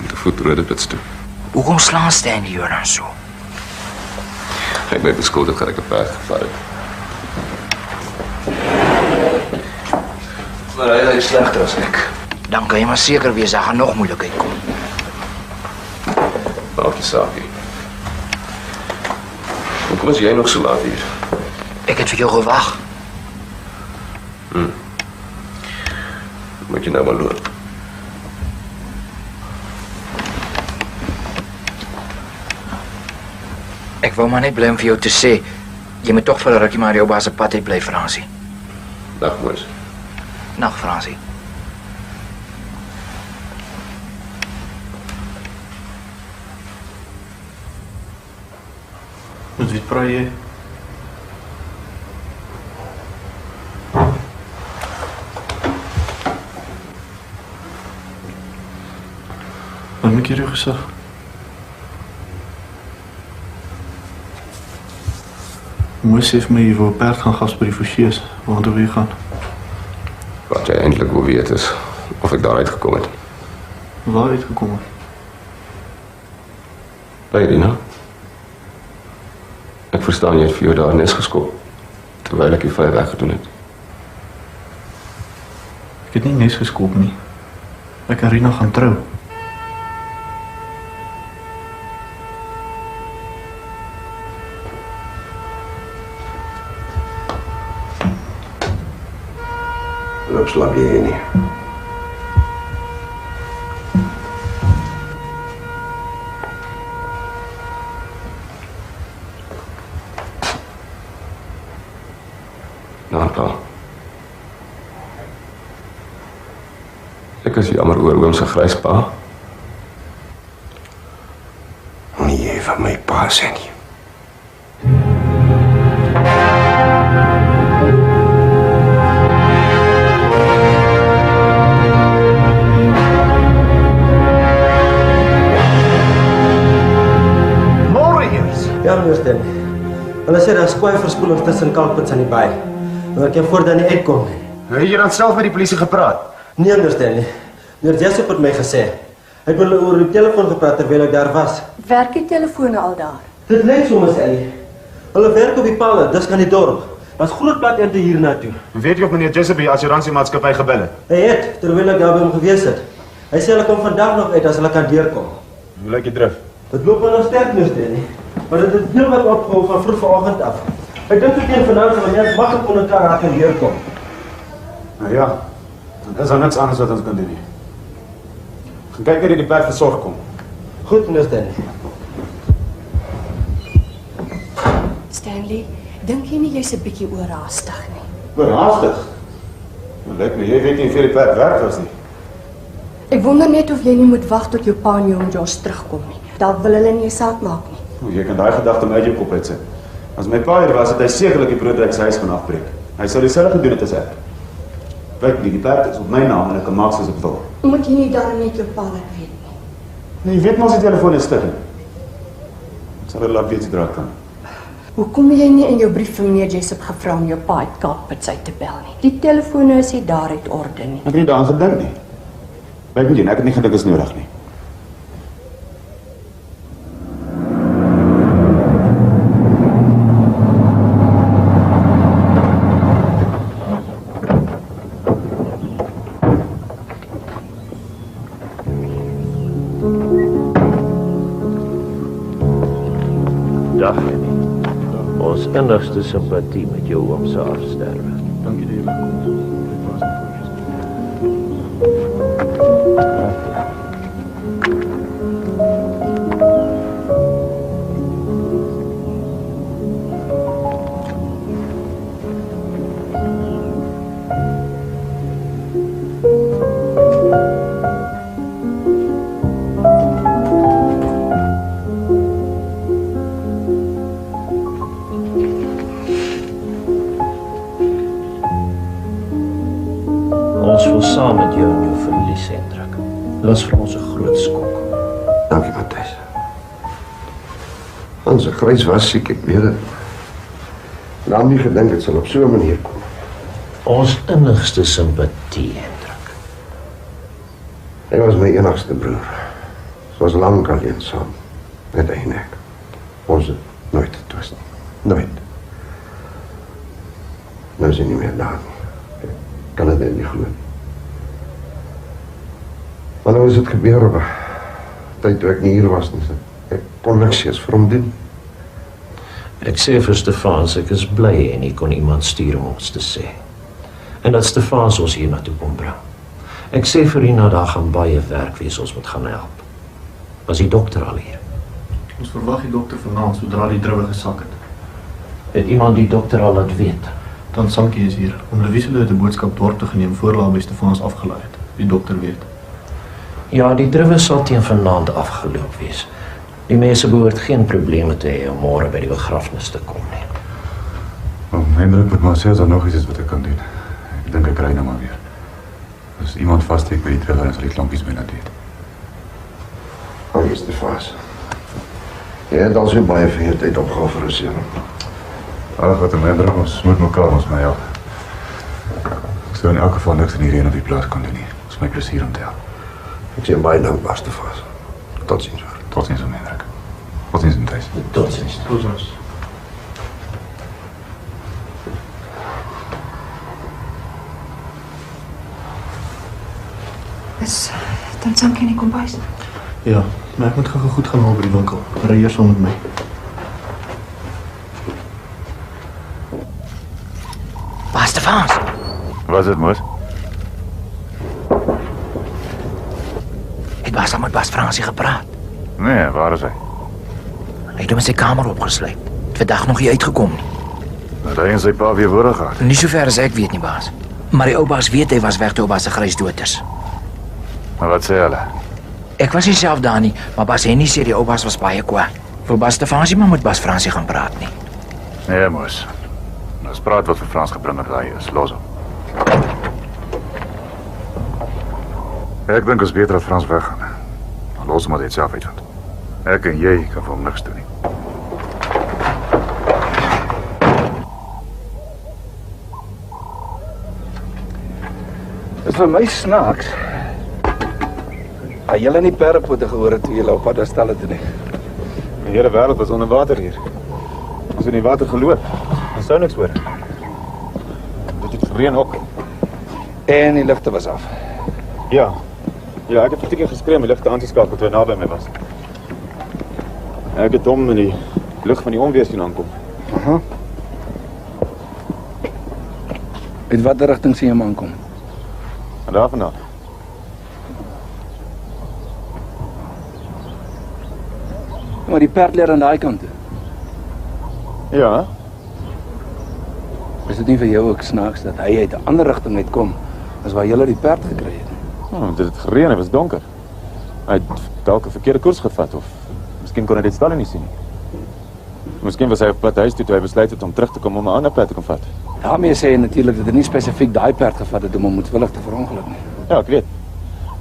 en te voet Roodepoort toe. Hoekom slaan Stanley jou dan so? Hy het my beskuldig dat ek op werk gevaar het. Maar hy lyk slegter as ek. Dan kan jy maar seker wees, daar gaan nog moeilikheid kom. Maak die saak nie. Hoekom is jy nog so laat hier? Ek het vir jou gewag. Moet jy nou maar loop. Ek wou maar net bly om vir jou te sê, jy moet tog vir 'n rukkie maar jou baas se pad uit bly, Fransie. Dag, moes. Nag, Fransie. Met wie praat jy? Wat moet ek jou gesê? Moes heeft my hier vir 'n perd gaan gas by die Fouchés, waartoe wil jy gaan? Wat jy eintlik wil weet is of ek daar uitgekom het. Waar uitgekom het? By Irina. Ek verstaan jy het vir jou daar nes geskop, terwyl ek die vry weggedoen het. Ek het nie nes geskop nie. Ek en Rina gaan trou. Loop slaap jy nie. Nata. Ek is jammer oor oom se grys pa. Moenie jy van my pa sê nie. Ja, meneer Sten. Hulle sê daar is kwaaieverspoelings tussen kalkputs aan die baai. Maar ek kan voordat nie uitkom nie. Het jy dan self met die polisie gepraat? Nee, meneer Sten. Meneer Jessup het my gesê. Hy het met hulle oor die telefoon gepraat terwyl ek daar was. Werk die telefone al daar? Dit lyk so, Miss Ellie. Hulle werk op die palle, dis kan die dorp. Daar's groot plat ente hiernatoe. Weet jy of meneer Jessup die assuransiemaatskappy gebel het? Hy het, terwyl ek daar by hom gewees het. Hy sê hulle kom vandag nog uit as hulle kan deurkom. Hoe lyk die drif? Dit loop wel nog sterk, meneer Sten. Maar dit het heel wat opgehou van vroeg vanoggend af. Ek dink ek teen vanaand sal mens maklik onder elkaar raak en deurkom. Nou ja, dan is daar niks anders wat ons kan doen nie. Gaan kyk dat jy die perd versorg kom. Goed, meneer Stanley. Stanley, dink jy nie jy's 'n bietjie oorhaastig nie? Oorhaastig? Maar lyk my, jy weet nie hoeveel die perd werd was nie. Ek wonder net of jy nie moet wag tot jou pa en jou oom Josh terugkom nie. Dalk wil hulle nie 'n saak maak nie. O, jy kan daai gedagte uit jou kop uitsit. As my pa hier was, het hy sekerlik die broodryk se huis gaan afbreek. Hy sou dieselfde gedoen het as ek. Kyk, die perd is op my naam en ek kan maak soos ek wil. Moet jy nie dan net jou pa laat weet nie? Nee, jy weet maar as die telefoon is stil. Ek sal hulle laat weet sodra ek kan. Hoekom jy nie in jou brief vir meneer Jessup gevra om jou pa uit Kaapstad uit te bel nie? Die telefone is nie daar uit orde nie. Ek het nie daaraan gedink nie. Maar ek moet doen, ek het nie gedink is nodig nie. Dag, Henny. Ons innigste simpatie met jou oom se afsterwe. Dankie dat jy kom. Ons wil saam met jou en jou familie sendrak. Dit was vir ons 'n groot skok. Dankie, Matthys. Onze Grys was siek, ek weet het. Ik had nie gedink het sal op so 'n manier kom. Ons innigste simpatie, Hendrik. Hy was my enigste broer. Ons was lank alleen saam. Net hy en ek. Ons het nooit getwist nie. Nooit. Nou is hy nie meer daar nie. Ek kan het nie glo. Maar nou is het gebeur op 'n tyd toe ek nie hier was nie. Ek kon niks eens vir hom doen. Ek sê vir Stefans, ek is bly en ek kon iemand stuur om ons te sê. En dat Stefans ons hier na toe kom bring. Ek sê vir Rina, daar gaan baie werk wees, ons moet gaan help. Was die dokter al hier? Ons verwag die dokter vanaand sodra die druwe gesak het. Het iemand die dokter al laat weet? Dan Sankie is hier. Om Louise het 'n boodskap dorp te geneem voor hulle by Stefans afgelaai het. Die dokter weet. Ja, die druwe sal teen vanaand afgeloop wees. Die mense behoort geen probleme te hê om môre by die begrafnis te kom nie. Hendrik moet maar sê as daar nog iets is wat ek kan doen. Ek dink ek ry nou maar weer. As iemand vassteek by die druwe, dan sal die klompies binne dit. Dankie, Stefans. Jy het al so baie vir jou tyd opgeoffer, Rosie. Ag, wat 'n Hendrik, ons moet mekaar ons maar help. Ek sou in elk geval niks in die reën op die plaas kon doen nie. Dit is my plesier om te help. Ek sê baie dankbaar, Stefans. Tot ziens, hoor. Tot ziens, Hendrik. Tot ziens, Matthys. Tot ziens. Tot ziens. Is dan Sankie in die kombuis? Ja, maar ek moet gou goed gaan haal by die winkel. Ry eers saam met my. Waar Stefans? Was dit, Moos? Het Bas al met Bas Fransie gepraat. Nee, waar is hy? Hy het hom in sy kamer opgesluit. Het vandag nog nie uitgekom nie. Het hy en sy pa weer woorde gehad? Nie so ver as ek weet nie, Bas. Maar die ou Bas weet hy was weg toe Bas se Grys dood is. Maar wat sê hulle? Ek was nie self daar nie, maar Bas Henny sê die ou Bas was baie kwaad. Wil Bas Stefansie maar met Bas Fransie gaan praat nie. Nee, Moos. Ons praat wat vir Frans gebring het daai is. Los hom. Ek dink ons beter dat Frans weggaan. Los hom maar dit self uitvind. Ek en jy kan vir hom niks doen nie. Dit is vir my snaaks. Hy julle nie perdepote gehoor het toe julle op pad stel het nie. Die hele wêreld was onder water hier. Ons het in die water geloop. Ons sou niks hoor. Dit het gereën ook. En die ligte was af. Ja. Ja, ek het vertikker geskree om die ligte aan te skakel toe hy naby my was. Ek het hom in die lig van die onweer sien aankom. Aha. In watter rigting sien jy hom aankom? En daar vandaan. Maar die perd leer aan daai kant toe. Ja. Is dit nie vir jou ook snaaks dat hy uit 'n ander rigting uitkom as waar julle die perd gekry het? Dit het gereën, het was donker. Hy het dalk 'n verkeerde koers gevat of miskien kon hy dit stal nie sien nie. Miskien was hy op pad huis toe hy besluit het om terug te kom om 'n ander pad te kom vat. Daarmee sê jy natuurlik dat hy nie spesifiek daai perd gevat het om hom moedwillig te verongeluk nie. Ja, ek weet.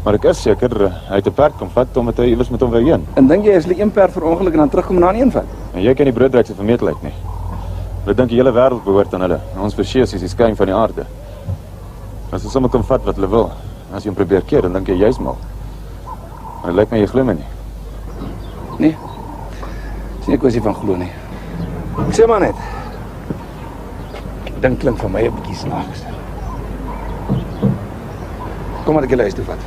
Maar ek is seker hy het 'n perd kom vat omdat hy iewers met hom wou heen. En dink jy as hulle een perd verongeluk en dan terugkom en dan een vat? En jy ken die broodryk se vermetelheid nie. Hulle dink die hele wêreld behoort aan hulle. Ons spesie is die skyn van die aarde. As hulle sommer kan vat wat hulle wil, as jy hom probeer keer, dan dink jy jy's mal. Maar dit lyk my jy glo my nie. Nee. Dis nie 'n kwessie van glo nie. Sê maar net. Dink klink vir my 'n bietjie snaaks. Kom maar ek julle huis toe vat.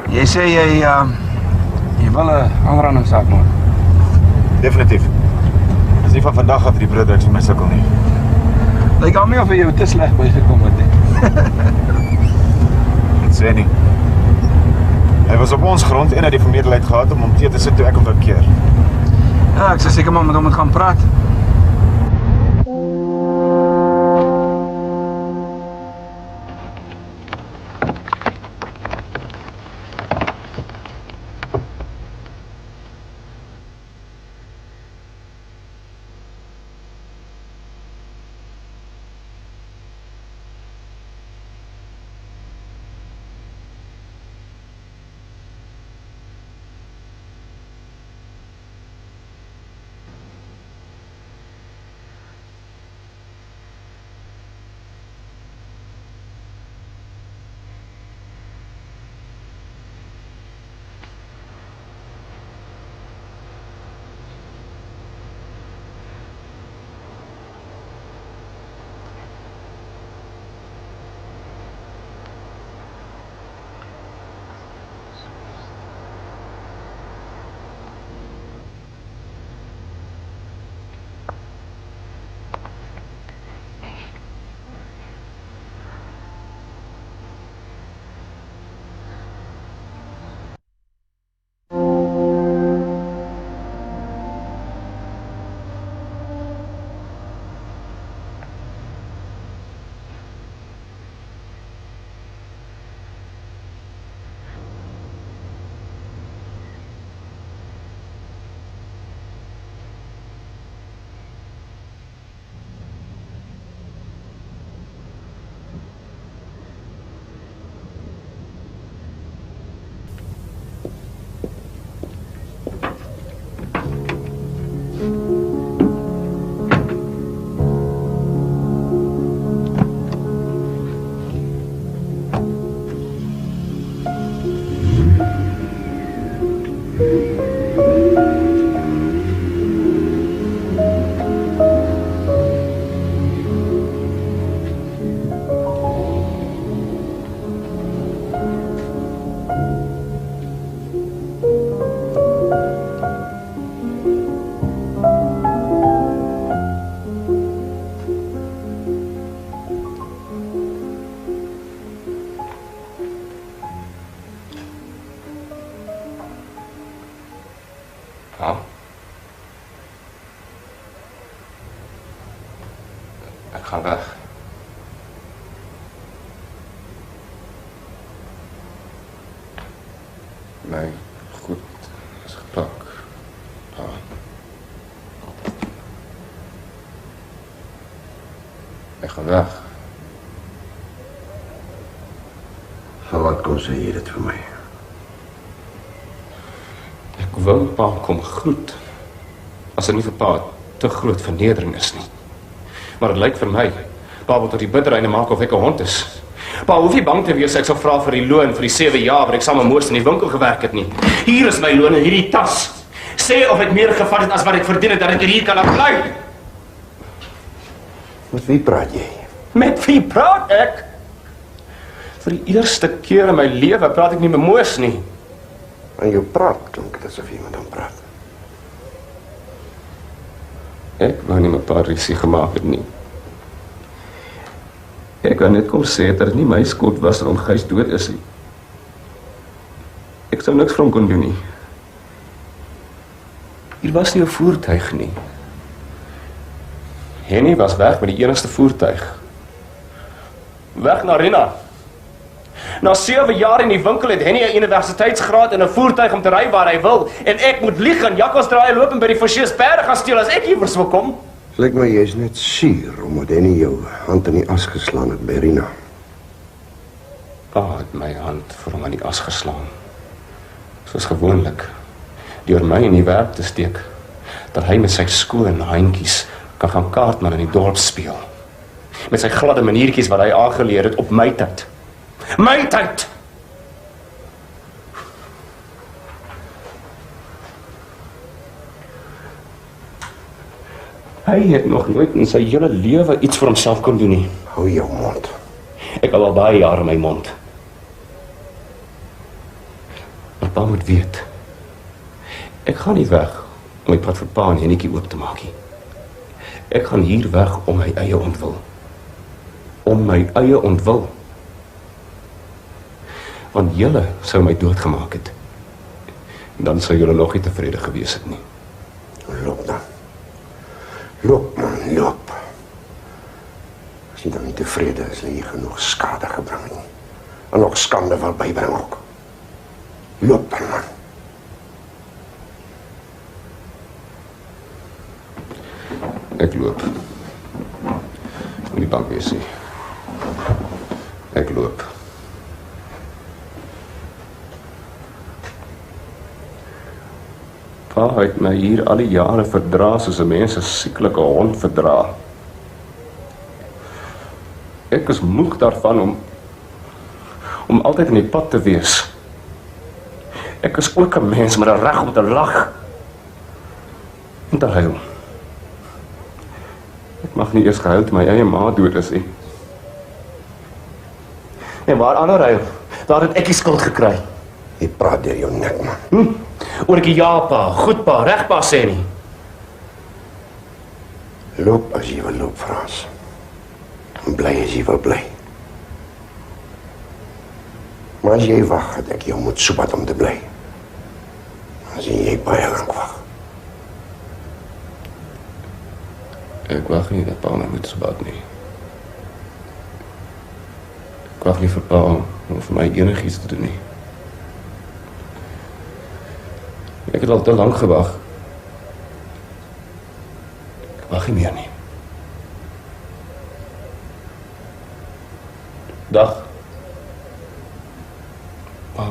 Jy sê jy wil 'n aanrandingssaak maak. Definitief. Dis nie van vandag af die broodryk vir my sukkel nie. Lyk al nie of jy jou te sleg bygekom het nie. Dit sê nie. Hy was op ons grond en hy het die vermetelheid gehad om hom teë te sit toe ek hom wou keer. Ja, ek sê seker maar met hom moet gaan praat. Ek gaan weg. My goed is gepak. Ek gaan weg. Vir wat kom sê jy dit vir my? Ek wou pa kom groet. As dit nie vir pa te groot vernedering is nie. Maar het lyk vir my, pa wil tot die bitterryne maak of ek 'n hond is. Pa, hoef jy bang te wees, ek sal vra vir die loon vir die 7 jaar wat ek saam met Moos in die winkel gewerk het nie. Hier is my loon in hierdie tas. Sê of ek meer gevat het as wat ek verdien het, dat ek hier kan laat bly. Met wie praat jy? Met wie praat ek? Vir die eerste keer in my lewe praat ek nie met Moos nie. En jou praat klink dit asof jy met hom praat. Ek wou nie my pa risie gemaak het nie. Ek wou net kom sê dat dit nie my skuld was dat Gys dood is nie. Ek sou niks vir hom kon doen nie. Hier was nie 'n voertuig nie. Henny was weg met die enigste voertuig. Weg na Rina. Na 7 jaar in die winkel het Henny 'n universiteitsgraad en 'n voertuig om te ry waar hy wil en ek moet lieg en jakkals draai loop en by die Forsiers perde gaan steel as ek iewers wil kom. Lyk my jy is net suur omdat Henny jou hand in die as geslaan het by Rina. Pa het my hand vir hom in die as geslaan. Soos gewoonlik, deur my in die werk te steek, dat hy met sy skoon handjies kan gaan kaartman in die dorp speel. Met sy gladde maniertjies wat hy aangeleer het op my tyd. My tyd! Hy het nog nooit in sy hele lewe iets vir homself kon doen nie. Hou jou mond. Ek al baie jare my mond. Maar pa moet weet, ek gaan nie weg om my pad vir pa en Hennetjie oop te maak nie. Ek gaan hier weg om my eie ontwil. Om my eie ontwil. Want julle sou my doodgemaak het. En dan sou julle nog nie tevrede gewees het nie. Loop dan. Loop man, loop. As jy dan nie tevrede is, dat jy genoeg skade gebring het nie. En nog skande wil bybring ook. Loop dan man. Ek loop. Moet die bank wees nie. Ek loop. Pa het my hier al die jare verdra soos 'n mens 'n sieklike hond verdra. Ek is moeg daarvan om altyd in die pad te wees. Ek is ook 'n mens met 'n reg om te lag en te huil. Ek mag nie eers gehuil toe my eie ma dood is nie. En waar ander huil, daar het ek die skuld gekry. Jy praat deur jou nek man. Oor ek ja pa, goed pa, reg pa sê nie. Loop as jy wil loop, Frans. En bly as jy wil bly. Maar as jy wag, het ek jou moet soepat om te bly. Dan sien jy baie lank wag. Ek wag nie dat pa my moet soepat nie. Ek wag nie vir pa om vir my enigiets te doen nie. Ek het al te lank gewag. Ek wag nie meer nie. Dag. Pa.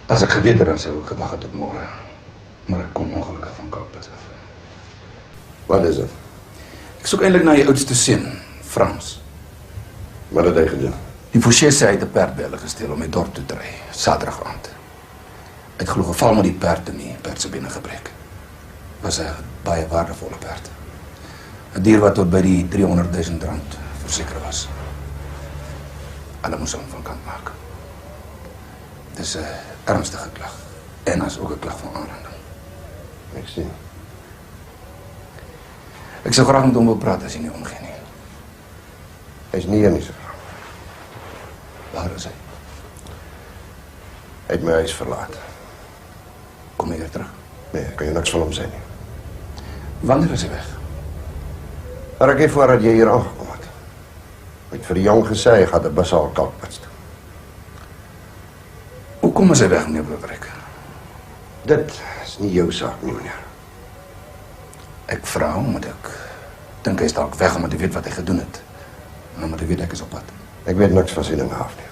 As ek geweet het, dan sou ek gewag het tot môre. Maar ek kom ongelukkig van Kaapstad af. Wat is dit? Ek soek eintlik na die oudste seun, Frans. Wat het hy gedoen? Die Forsiers sê hy het 'n perd by hulle gesteel om die dorp toe te ry, Saterdag aand. Hy het glo geval met die perd en die perd se bene gebreek. Was 'n baie waardevolle perd. 'n Dier wat tot by die R300,000 verseker was. Hulle moes hom van kant maak. Dis 'n ernstige klag. En as ook 'n klag van aanranding. Ek sien. Ek sou graag met hom wil praat as hy nie omgee nie. Hy is nie hier nie, sir. Waar is hy? Hy het my huis verlaat. Kom hy weer terug? Nee, ek kan jou niks van hom sê nie. Wanneer is hy weg? Rukkie voordat jy hier aangekom het. Ek het vir die jong gesê, hy gaan 'n bus al Kalkpits toe. Hoekom is hy weg, meneer Broderick? Dit is nie jou saak nie, meneer. Ek vra omdat ek dink hy is dalk weg omdat hy weet wat hy gedoen het. En omdat hy weet ek is op pad. Ek weet niks van sy dinge af nie.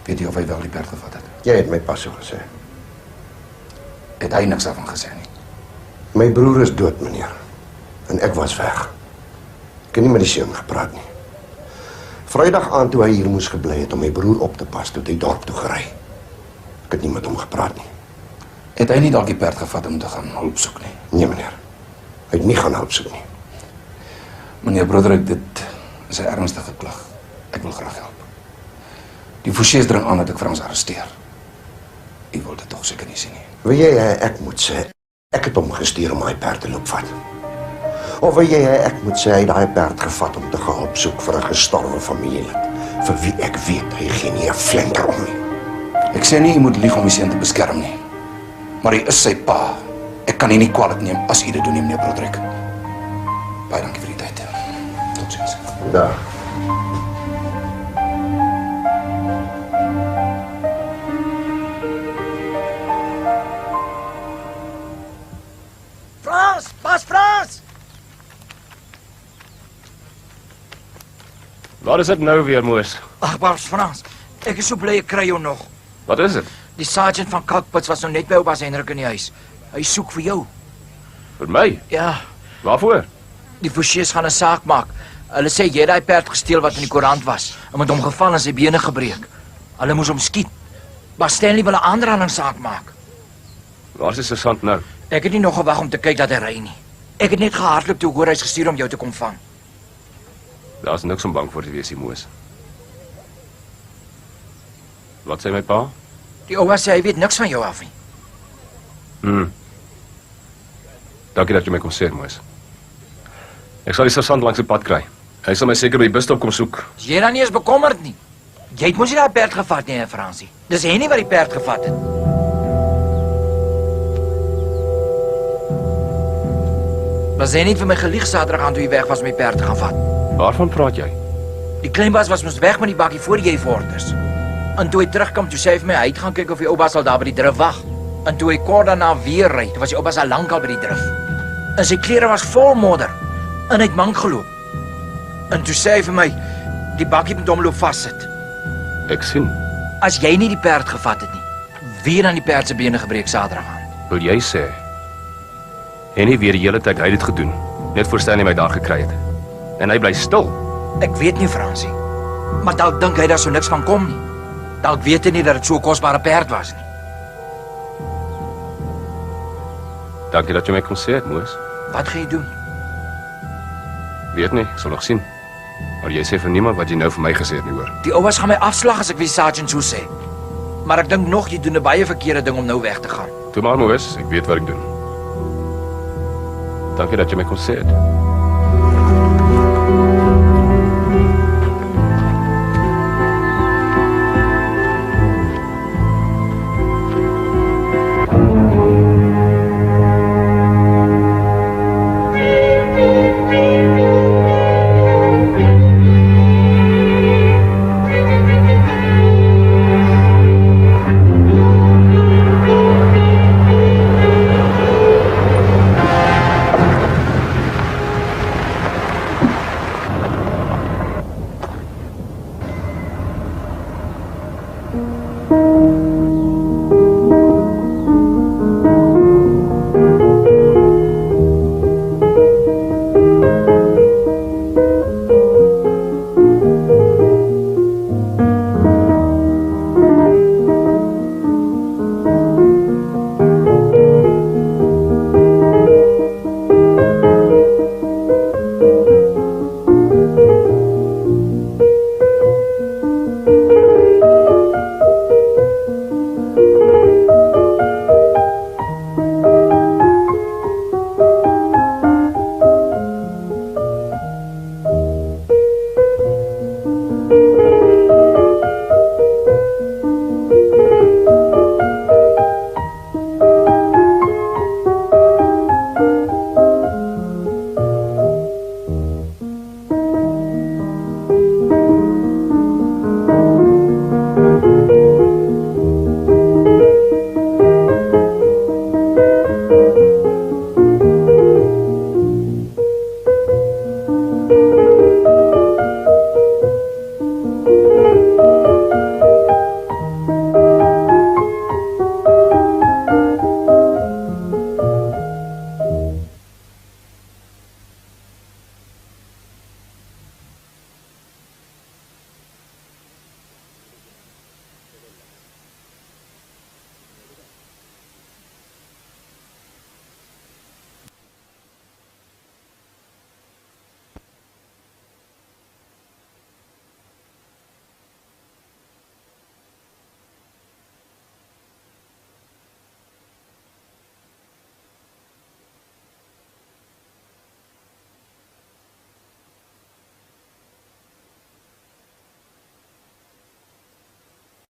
Weet jy of hy wel die perd gevat het? Jy het my pas so gesê. Het hy niks daarvan gesê nie? My broer is dood, meneer. En ek was weg. Ek het nie met die seun gepraat nie. Vrydag aand toe hy hier moes gebly het om my broer op te pas, toe het hy dorp toe gery. Ek het nie met hom gepraat nie. Het hy nie dalk die perd gevat om te gaan hulp soek nie? Nee, meneer. Hy het nie gaan hulp soek nie. Meneer Broderick, dit is 'n ernstige klag. Ek wil graag help. Die Fouchés dring aan dat ek Frans arresteer. U wil dit tog seker nie sien nie. Wil jy ek moet sê, ek het hom gestuur om daai perd te loop vat? Of wil jy ek moet sê, hy het daai perd gevat om te gaan opsoek vir 'n gestorwe familielid, vir wie ek weet, hy gee nie 'n flinker om nie. Ek sê nie, jy moet lieg om die seun te beskerm nie. Maar hy is sy pa. Ek kan nie kwalijk neem as u dit doen nie, meneer Broderick. Baie dankie vir die tyd. Totsiens. Dag. Frans! Pas Frans! Waar is dit nou weer, Moos? Ag, Bas Frans, ek is so bly ek kry jou nog. Wat is dit? Die sergeant van Kalkpits was nou net by Oupas Hendrik in die huis. Hy soek vir jou. Vir my? Ja. Waarvoor? Die Fouchés gaan 'n saak maak. Hulle sê jy het daai perd gesteel wat in die koerant was en met hom geval en sy bene gebreek. Hulle moes hom skiet. Maar Stanley wil 'n aanrandingssaak maak. Waar is die sergeant nou? Ek het nie nog gewag om te kyk dat hy ry nie. Ek het net gehardloop toe hoor hy's gestuur om jou te kom vang. Daar's niks om bang voor te wees, die Moos. Wat sê my pa? Die ouma sê hy weet niks van jou af nie. Dankie dat jy my kom sê, Moos. Ek sal die sergeant langs die pad kry. Hy sal my seker by die busstop kom soek. Is jy dan nie eens bekommerd nie? Jy het mos nie daai perd gevat nie, Fransie. Dis hy nie wat die perd gevat het. Was hy nie vir my gelieg Saterdag aan toe jy weg was om die perd te gaan vat? Waarvan praat jy? Die kleinbas was mos weg met die bakkie voor jy vorders. En toe hy terugkom, toe sê hy vir my hy het gaan kyk of die oupa sal daar by die drif wag. En toe hy kort daarna weer ry, toe was die oupa al lankal by die drif. En sy klere was vol modder en hy het mank geloop. En toe sê hy vir my die bakkie moet hom loop vassit. Ek sien. As jy nie die perd gevat het nie, wie dan die perd se bene gebreek Saterdag aan? Wil jy sê? En nie weer die hele tyd hy het dit gedoen, net voor Stanley my daar gekry het. En hy bly stil. Ek weet nie, Fransie. Maar dalk dink hy daar so niks van kom nie. Dalk weet hy nie dat dit so 'n kosbare perd was nie. Dankie dat jy my kom sê het, Moos. Wat gaan jy doen? Weet nie, ek sal nog sien. Maar jy sê vir niemand wat jy nou vir my gesê het nie, hoor. Die ouers gaan my afslag as ek vir die sergeant so sê. Maar ek dink nog jy doen 'n baie verkeerde ding om nou weg te gaan. Toe maar, Moos, ek weet wat ek doen. Dankie dat jy my kom sê het.